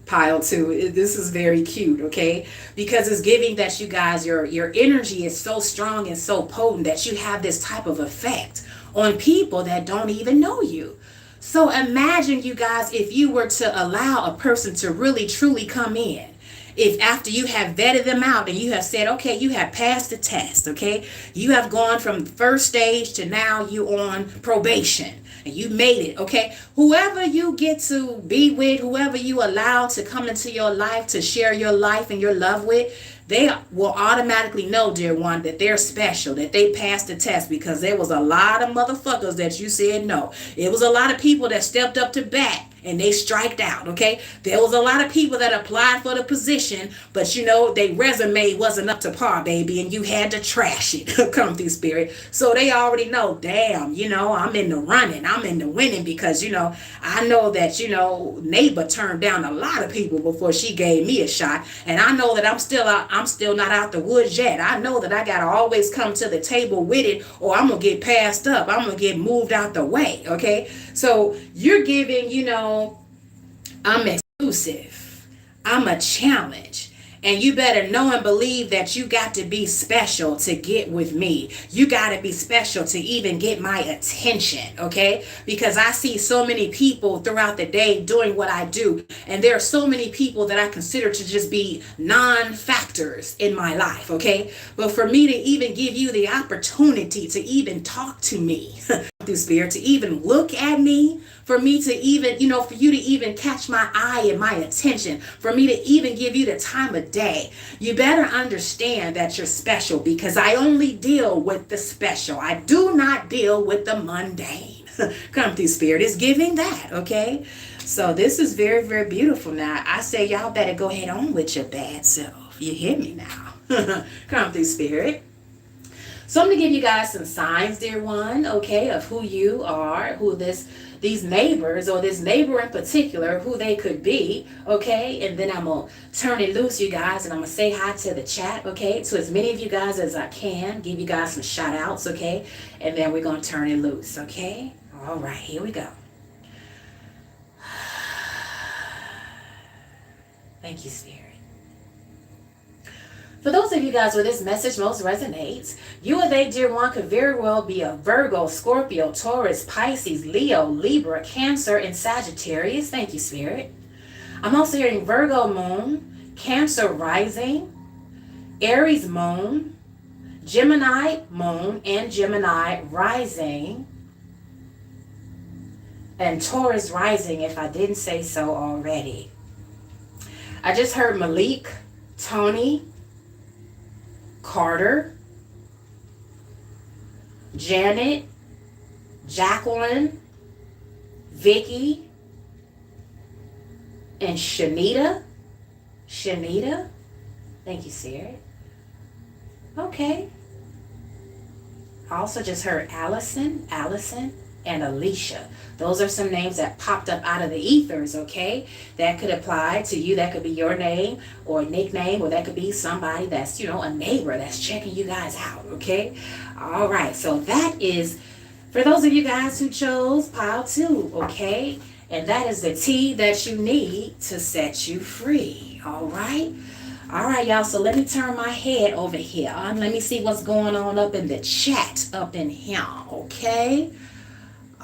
pile 2, this is very cute, okay? Because it's giving that you guys, your energy is so strong and so potent that you have this type of effect on people that don't even know you. So imagine, you guys, if you were to allow a person to really truly come in, if after you have vetted them out and you have said, okay, you have passed the test, okay, you have gone from first stage to now you on probation, and you made it, okay, whoever you get to be with, whoever you allow to come into your life, to share your life and your love with, they will automatically know, dear one, that they're special, that they passed the test, because there was a lot of motherfuckers that you said no. It was a lot of people that stepped up to bat and they striked out, okay? There was a lot of people that applied for the position, but their resume wasn't up to par, baby, and you had to trash it. Come through, spirit. So they already know, damn, I'm in the running, I'm in the winning, because, I know that, neighbor turned down a lot of people before she gave me a shot, and I know that I'm still not out the woods yet. I know that I gotta always come to the table with it, or I'm gonna get passed up, I'm gonna get moved out the way, okay? So you're giving, I'm exclusive, I'm a challenge, And you better know and believe that you got to be special to get with me. You got to be special to even get my attention, okay? Because I see so many people throughout the day doing what I do. And there are so many people that I consider to just be non-factors in my life, okay? But for me to even give you the opportunity to even talk to me through spirit, to even look at me, for me to even, for you to even catch my eye and my attention, for me to even give you the time of day, you better understand that you're special, because I only deal with the special. I do not deal with the mundane. Come through spirit. It's giving that, okay? So this is very, very beautiful. Now, I say y'all better go ahead on with your bad self. You hear me now? Come through spirit. So I'm going to give you guys some signs, dear one, okay, of who you are, who these neighbors, or this neighbor in particular, who they could be, okay? And then I'm going to turn it loose, you guys, and I'm going to say hi to the chat, okay? To as many of you guys as I can, give you guys some shout outs, okay? And then we're going to turn it loose, okay? All right, here we go. Thank you, Spirit. For those of you guys where this message most resonates, you or they, dear one, could very well be a Virgo, Scorpio, Taurus, Pisces, Leo, Libra, Cancer, and Sagittarius. Thank you, Spirit. I'm also hearing Virgo moon, Cancer rising, Aries moon, Gemini moon, and Gemini rising, and Taurus rising, if I didn't say so already. I just heard Malik, Tony, Carter, Janet, Jacqueline, Vicky, and Shanita. Thank you, Sarah. Okay. I also just heard Allison, and Alicia. Those are some names that popped up out of the ethers, okay? That could apply to you. That could be your name or a nickname, or that could be somebody that's, a neighbor that's checking you guys out, okay? All right, so that is for those of you guys who chose pile 2, okay? And that is the tea that you need to set you free, all right? All right, y'all, so let me turn my head over here. Let me see what's going on up in the chat up in here, okay?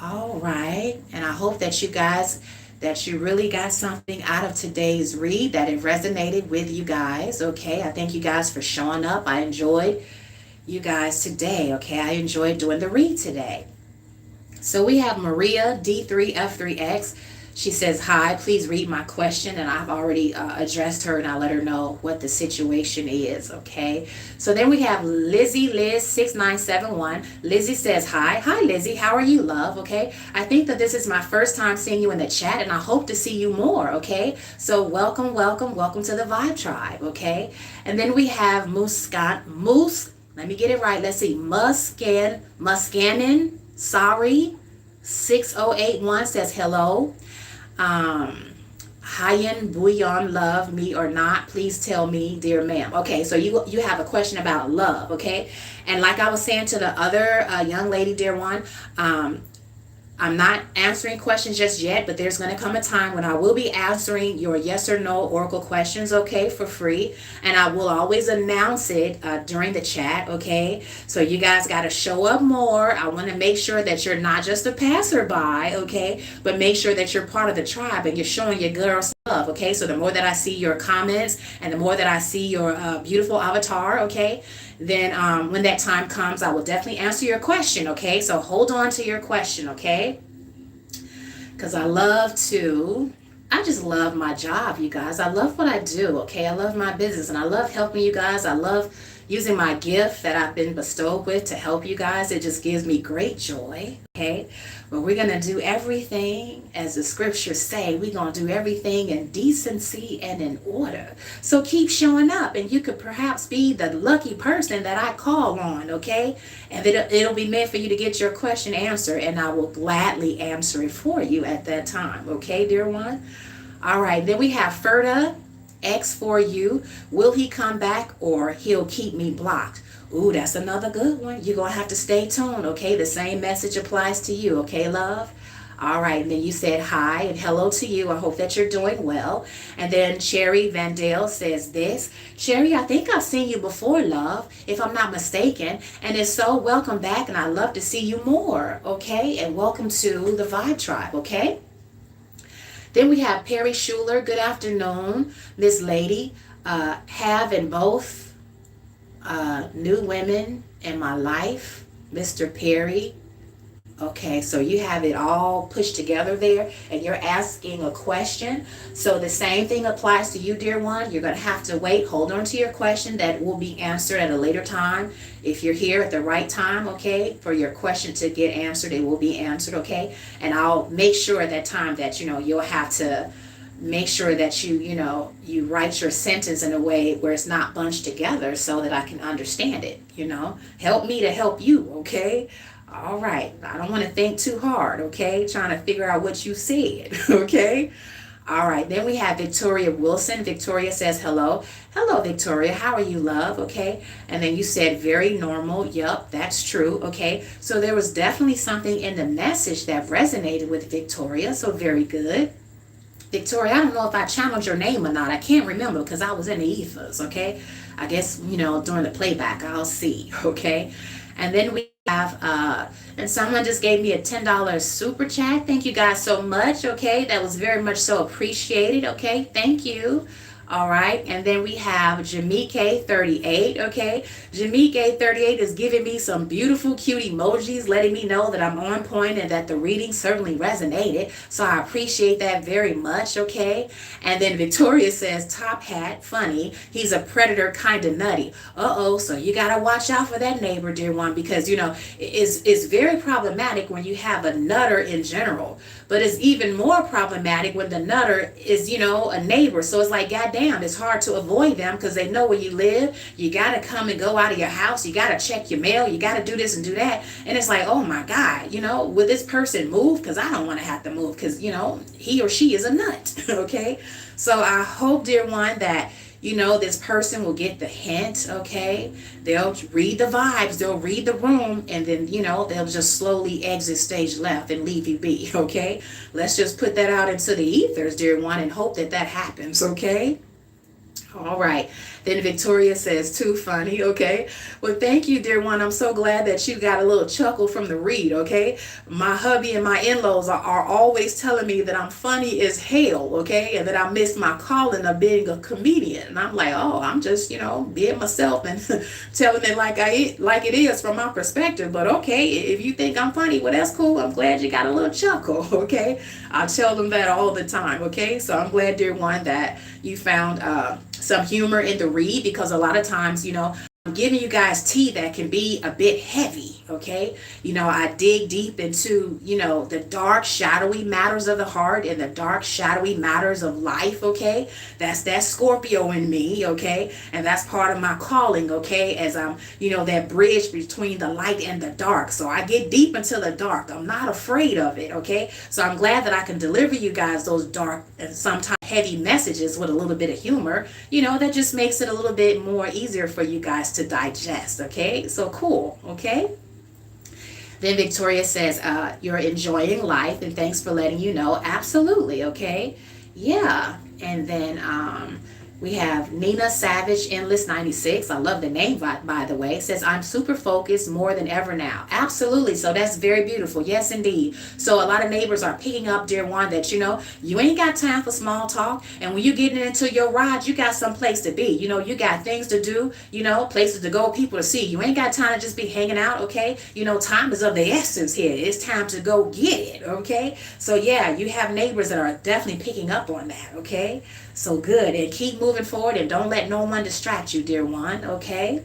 All right, and I hope that you really got something out of today's read, that it resonated with you guys, okay? I thank you guys for showing up. I enjoyed you guys today, okay? I enjoyed doing the read today. So we have Maria D3F3X. She says, hi, please read my question. And I've already addressed her, and I let her know what the situation is, okay? So then we have Lizzie Liz 6971. Lizzie says, hi. Hi, Lizzie. How are you, love? Okay? I think that this is my first time seeing you in the chat, and I hope to see you more, okay? So welcome to the Vibe Tribe, okay? And then we have Moose, let me get it right. Let's see. Muskanin, sorry. 6081 says, hello. Hyan Bouillon, love me or not, please tell me, dear ma'am. Okay, so you have a question about love, okay? And like I was saying to the other young lady, dear one, I'm not answering questions just yet, but there's going to come a time when I will be answering your yes or no oracle questions, okay, for free. And I will always announce it during the chat, okay? So you guys got to show up more. I want to make sure that you're not just a passerby, okay, but make sure that you're part of the tribe and you're showing your girls love, okay? So the more that I see your comments and the more that I see your beautiful avatar, okay, then when that time comes, I will definitely answer your question, okay? So hold on to your question, okay? Because I just love my job, you guys. I love what I do, okay? I love my business, and I love helping you guys. I love using my gift that I've been bestowed with to help you guys. It just gives me great joy, okay? But we're going to do everything, as the scriptures say, we're going to do everything in decency and in order. So keep showing up, and you could perhaps be the lucky person that I call on, okay? And it'll be meant for you to get your question answered, and I will gladly answer it for you at that time, okay, dear one? All right, then we have Ferda X for you. Will he come back, or he'll keep me blocked? Ooh, that's another good one. You're going to have to stay tuned, okay? The same message applies to you, okay, love? All right, and then you said hi and hello to you. I hope that you're doing well. And then Sherry Vandale says this. Sherry, I think I've seen you before, love, if I'm not mistaken. And if so, welcome back, and I'd love to see you more, okay? And welcome to the Vibe Tribe, okay? Then we have Perry Schuler. Good afternoon, Miss Lady. Have and both new women in my life, Mr. Perry. Okay, so you have it all pushed together there, and you're asking a question. So the same thing applies to you, dear one. You're going to have to wait. Hold on to your question. That will be answered at a later time. If you're here at the right time, okay, for your question to get answered, it will be answered, okay? And I'll make sure at that time that, you'll have to make sure that you write your sentence in a way where it's not bunched together so that I can understand it, Help me to help you, okay? All right. I don't want to think too hard, okay? Trying to figure out what you said, okay? All right. Then we have Victoria Wilson. Victoria says hello. Hello, Victoria. How are you, love? Okay. And then you said very normal. Yup, that's true. Okay. So there was definitely something in the message that resonated with Victoria. So very good. Victoria, I don't know if I channeled your name or not. I can't remember because I was in the ethers, okay? I guess, during the playback, I'll see, okay? And then we have, and someone just gave me a $10 super chat. Thank you guys so much, okay? That was very much so appreciated, okay? Thank you. All right, and then we have Jamike38, okay? Jamike38 is giving me some beautiful, cute emojis, letting me know that I'm on point and that the reading certainly resonated. So I appreciate that very much, okay? And then Victoria says, top hat, funny. He's a predator, kind of nutty. Uh-oh, so you got to watch out for that neighbor, dear one, because, it's very problematic when you have a nutter in general. But it's even more problematic when the nutter is, a neighbor. So it's like, goddamn, it's hard to avoid them because they know where you live. You got to come and go out of your house. You got to check your mail. You got to do this and do that. And it's like, oh my God, will this person move? Because I don't want to have to move because, he or she is a nut. Okay. So I hope, dear one, that this person will get the hint, okay? They'll read the vibes, they'll read the room, and then, they'll just slowly exit stage left and leave you be, okay? Let's just put that out into the ethers, dear one, and hope that happens, okay? All right. Then Victoria says, too funny, okay? Well, thank you, dear one. I'm so glad that you got a little chuckle from the read, okay? My hubby and my in-laws are always telling me that I'm funny as hell, okay? And that I missed my calling of being a comedian. And I'm like, oh, I'm just, being myself and telling it like it is from my perspective. But okay, if you think I'm funny, well, that's cool. I'm glad you got a little chuckle, okay? I tell them that all the time, okay? So I'm glad, dear one, that you found some humor in the read, because a lot of times, I'm giving you guys tea that can be a bit heavy, okay? I dig deep into, the dark, shadowy matters of the heart and the dark, shadowy matters of life, okay? That's that Scorpio in me, okay? And that's part of my calling, okay? As I'm, that bridge between the light and the dark. So I get deep into the dark. I'm not afraid of it, okay? So I'm glad that I can deliver you guys those dark and sometimes heavy messages with a little bit of humor, that just makes it a little bit more easier for you guys to digest, okay? So cool, okay? Then Victoria says, you're enjoying life and thanks for letting you know. Absolutely, okay? Yeah. And then we have Nina Savage Endless 96. I love the name, by the way. It says, I'm super focused more than ever now. Absolutely. So that's very beautiful. Yes, indeed. So a lot of neighbors are picking up, dear one, that, you ain't got time for small talk. And when you're getting into your ride, you got some place to be. You got things to do, places to go, people to see. You ain't got time to just be hanging out, okay? Time is of the essence here. It's time to go get it, okay? So yeah, you have neighbors that are definitely picking up on that, okay? So good. And keep moving forward and don't let no one distract you, dear one, okay?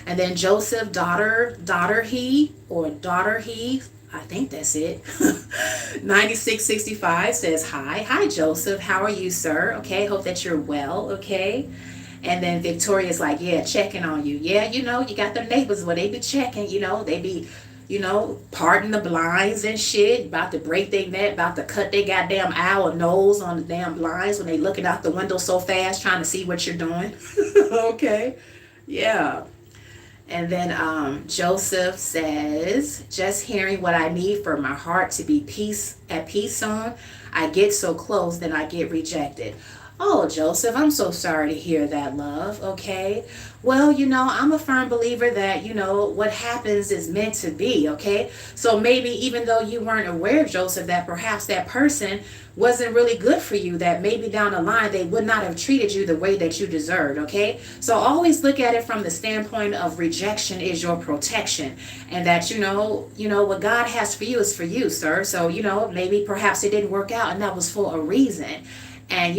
And then Joseph, daughter he, I think that's it. 9665 says, hi Joseph, how are you, sir? Okay, hope that you're well, okay? And then Victoria's like, yeah, checking on you. Yeah, you got them neighbors where they be checking, they be parting the blinds and shit, about to break their neck, about to cut their goddamn eye or nose on the damn blinds when they looking out the window so fast trying to see what you're doing. Okay. Yeah. And then Joseph says, just hearing what I need for my heart to be at peace on, I get so close, then I get rejected. Oh, Joseph, I'm so sorry to hear that, love. Okay. Well, I'm a firm believer that, what happens is meant to be. Okay. So maybe even though you weren't aware, Joseph, that perhaps that person wasn't really good for you, that maybe down the line they would not have treated you the way that you deserved. Okay. So always look at it from the standpoint of rejection is your protection, and that, what God has for you is for you, sir. So, maybe perhaps it didn't work out and that was for a reason. And,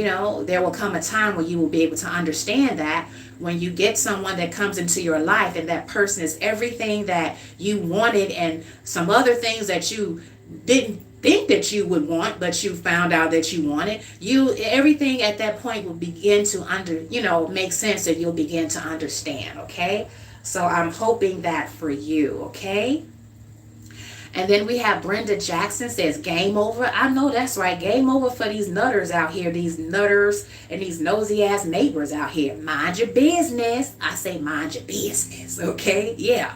there will come a time when you will be able to understand that when you get someone that comes into your life and that person is everything that you wanted and some other things that you didn't think that you would want, but you found out that you wanted, everything at that point will begin to make sense, and you'll begin to understand. Okay. So I'm hoping that for you. Okay. And then we have Brenda Jackson says, game over. I know that's right. Game over for these nutters out here, these nutters and these nosy ass neighbors out here. Mind your business. I say mind your business. Okay. Yeah.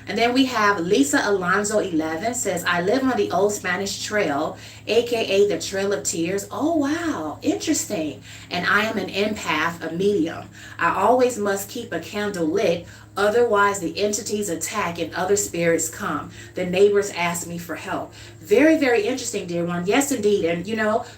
And then we have Lisa Alonso 11 says, I live on the Old Spanish Trail, aka the Trail of Tears. Oh, wow. Interesting. And I am an empath, a medium. I always must keep a candle lit. Otherwise, the entities attack and other spirits come. The neighbors ask me for help. Very, very interesting, dear one. Yes, indeed. And,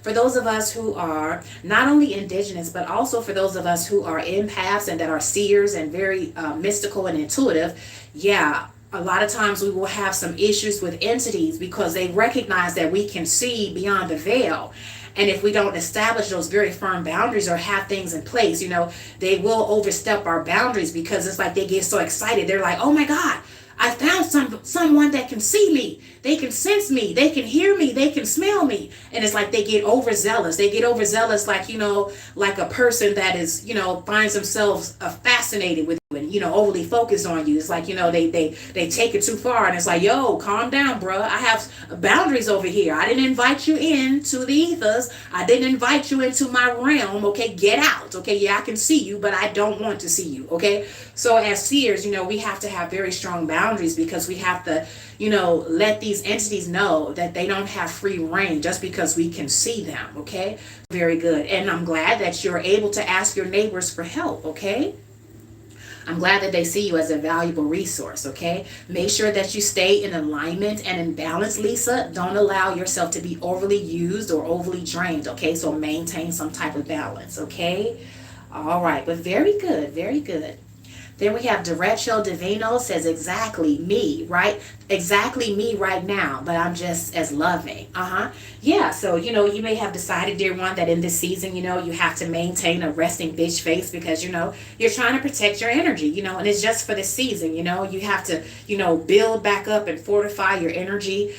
for those of us who are not only indigenous, but also for those of us who are empaths and that are seers and very mystical and intuitive, yeah, a lot of times we will have some issues with entities because they recognize that we can see beyond the veil. And if we don't establish those very firm boundaries or have things in place, they will overstep our boundaries because it's like they get so excited. They're like, oh my God, I found someone that can see me. They can sense me. They can hear me. They can smell me. And it's like they get overzealous. They get overzealous like, like a person that is, finds themselves fascinated with you and, overly focused on you. It's like, they take it too far, and it's like, yo, calm down, bro. I have boundaries over here. I didn't invite you into the ethers. I didn't invite you into my realm. Okay, get out. Okay, yeah, I can see you, but I don't want to see you. Okay, so as seers, we have to have very strong boundaries because we have to, let these entities know that they don't have free reign just because we can see them. Okay, very good. And I'm glad that you're able to ask your neighbors for help. Okay, I'm glad that they see you as a valuable resource. Okay, make sure that you stay in alignment and in balance, Lisa. Don't allow yourself to be overly used or overly drained. Okay, so maintain some type of balance. Okay, all right, but very good, very good. Then we have Derecho Divino says, exactly me, right? Exactly me right now, but I'm just as loving. Yeah, so, you may have decided, dear one, that in this season, you have to maintain a resting bitch face because, you're trying to protect your energy, and it's just for the season, you have to, build back up and fortify your energy,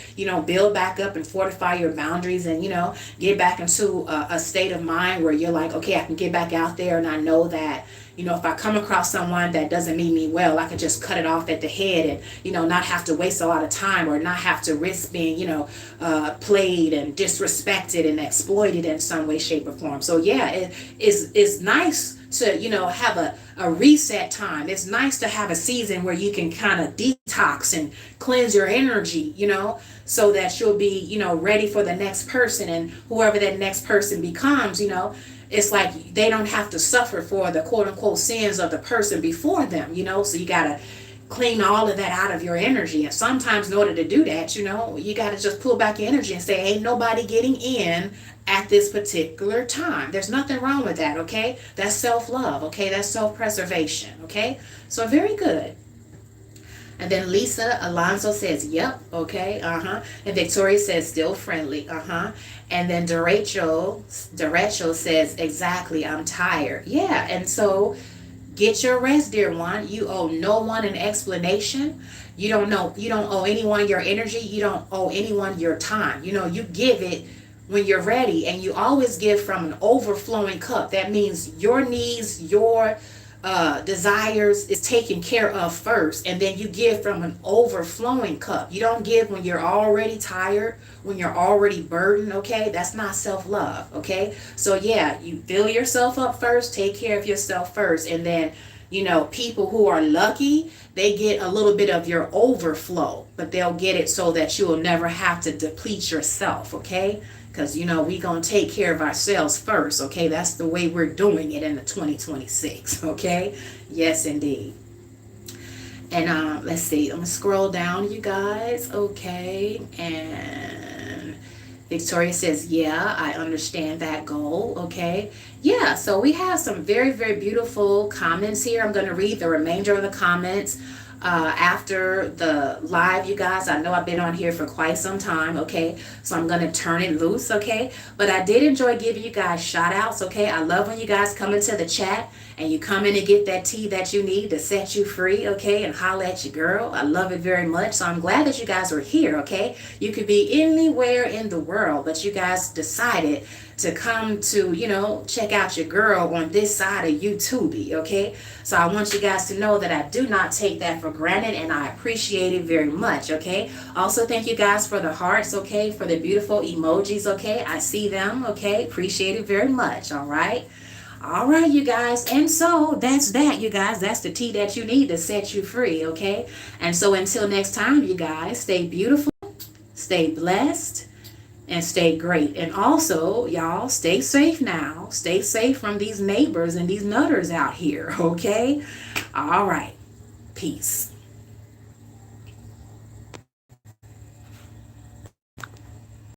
build back up and fortify your boundaries and, get back into a state of mind where you're like, okay, I can get back out there and I know that, if I come across someone that doesn't mean me well, I can just cut it off at the head and, not have to waste a lot of time or not have to risk being, played and disrespected and exploited in some way, shape, or form. So yeah, it's nice to, have a reset time. It's nice to have a season where you can kind of detox and cleanse your energy, so that you'll be, ready for the next person, and whoever that next person becomes, it's like they don't have to suffer for the quote unquote sins of the person before them, so you got to clean all of that out of your energy. And sometimes in order to do that, you got to just pull back your energy and say, ain't nobody getting in at this particular time. There's nothing wrong with that. Okay. That's self-love. Okay. That's self-preservation. Okay. So very good. And then Lisa Alonso says, yep, okay, And Victoria says, still friendly, And then Derecho says, exactly, I'm tired. Yeah, and so get your rest, dear one. You owe no one an explanation. You don't owe anyone your energy. You don't owe anyone your time. You give it when you're ready, and you always give from an overflowing cup. That means your needs, your desires is taken care of first, and then you give from an overflowing cup. You don't give when you're already tired, when you're already burdened. Okay, that's not self-love. Okay, so yeah, you fill yourself up first, take care of yourself first, and then You know, people who are lucky, they get a little bit of your overflow, but they'll get it so that you will never have to deplete yourself, okay? Because, you know, we going to take care of ourselves first, okay? That's the way we're doing it in the 2026, okay? Yes, indeed. And let's see, I'm going to scroll down, you guys, okay? And Victoria says, yeah, I understand that goal, okay? Yeah, so we have some very, very beautiful comments here. I'm going to read the remainder of the comments after the live, you guys. I know I've been on here for quite some time, okay? So I'm going to turn it loose, okay? But I did enjoy giving you guys shout outs, okay? I love when you guys come into the chat and you come in and get that tea that you need to set you free, okay? And holla at your girl. I love it very much. So I'm glad that you guys are here, okay? You could be anywhere in the world, but you guys decided to come to, you know, check out your girl on this side of YouTube, okay? So I want you guys to know that I do not take that for granted, and I appreciate it very much, okay? Also, thank you guys for the hearts, okay? For the beautiful emojis, okay? I see them, okay? Appreciate it very much, all right? All right, you guys. And so that's that, you guys. That's the tea that you need to set you free, okay? And so until next time, you guys, stay beautiful, stay blessed, and stay great. And also, y'all, stay safe now. Stay safe from these neighbors and these nutters out here, okay? All right. Peace.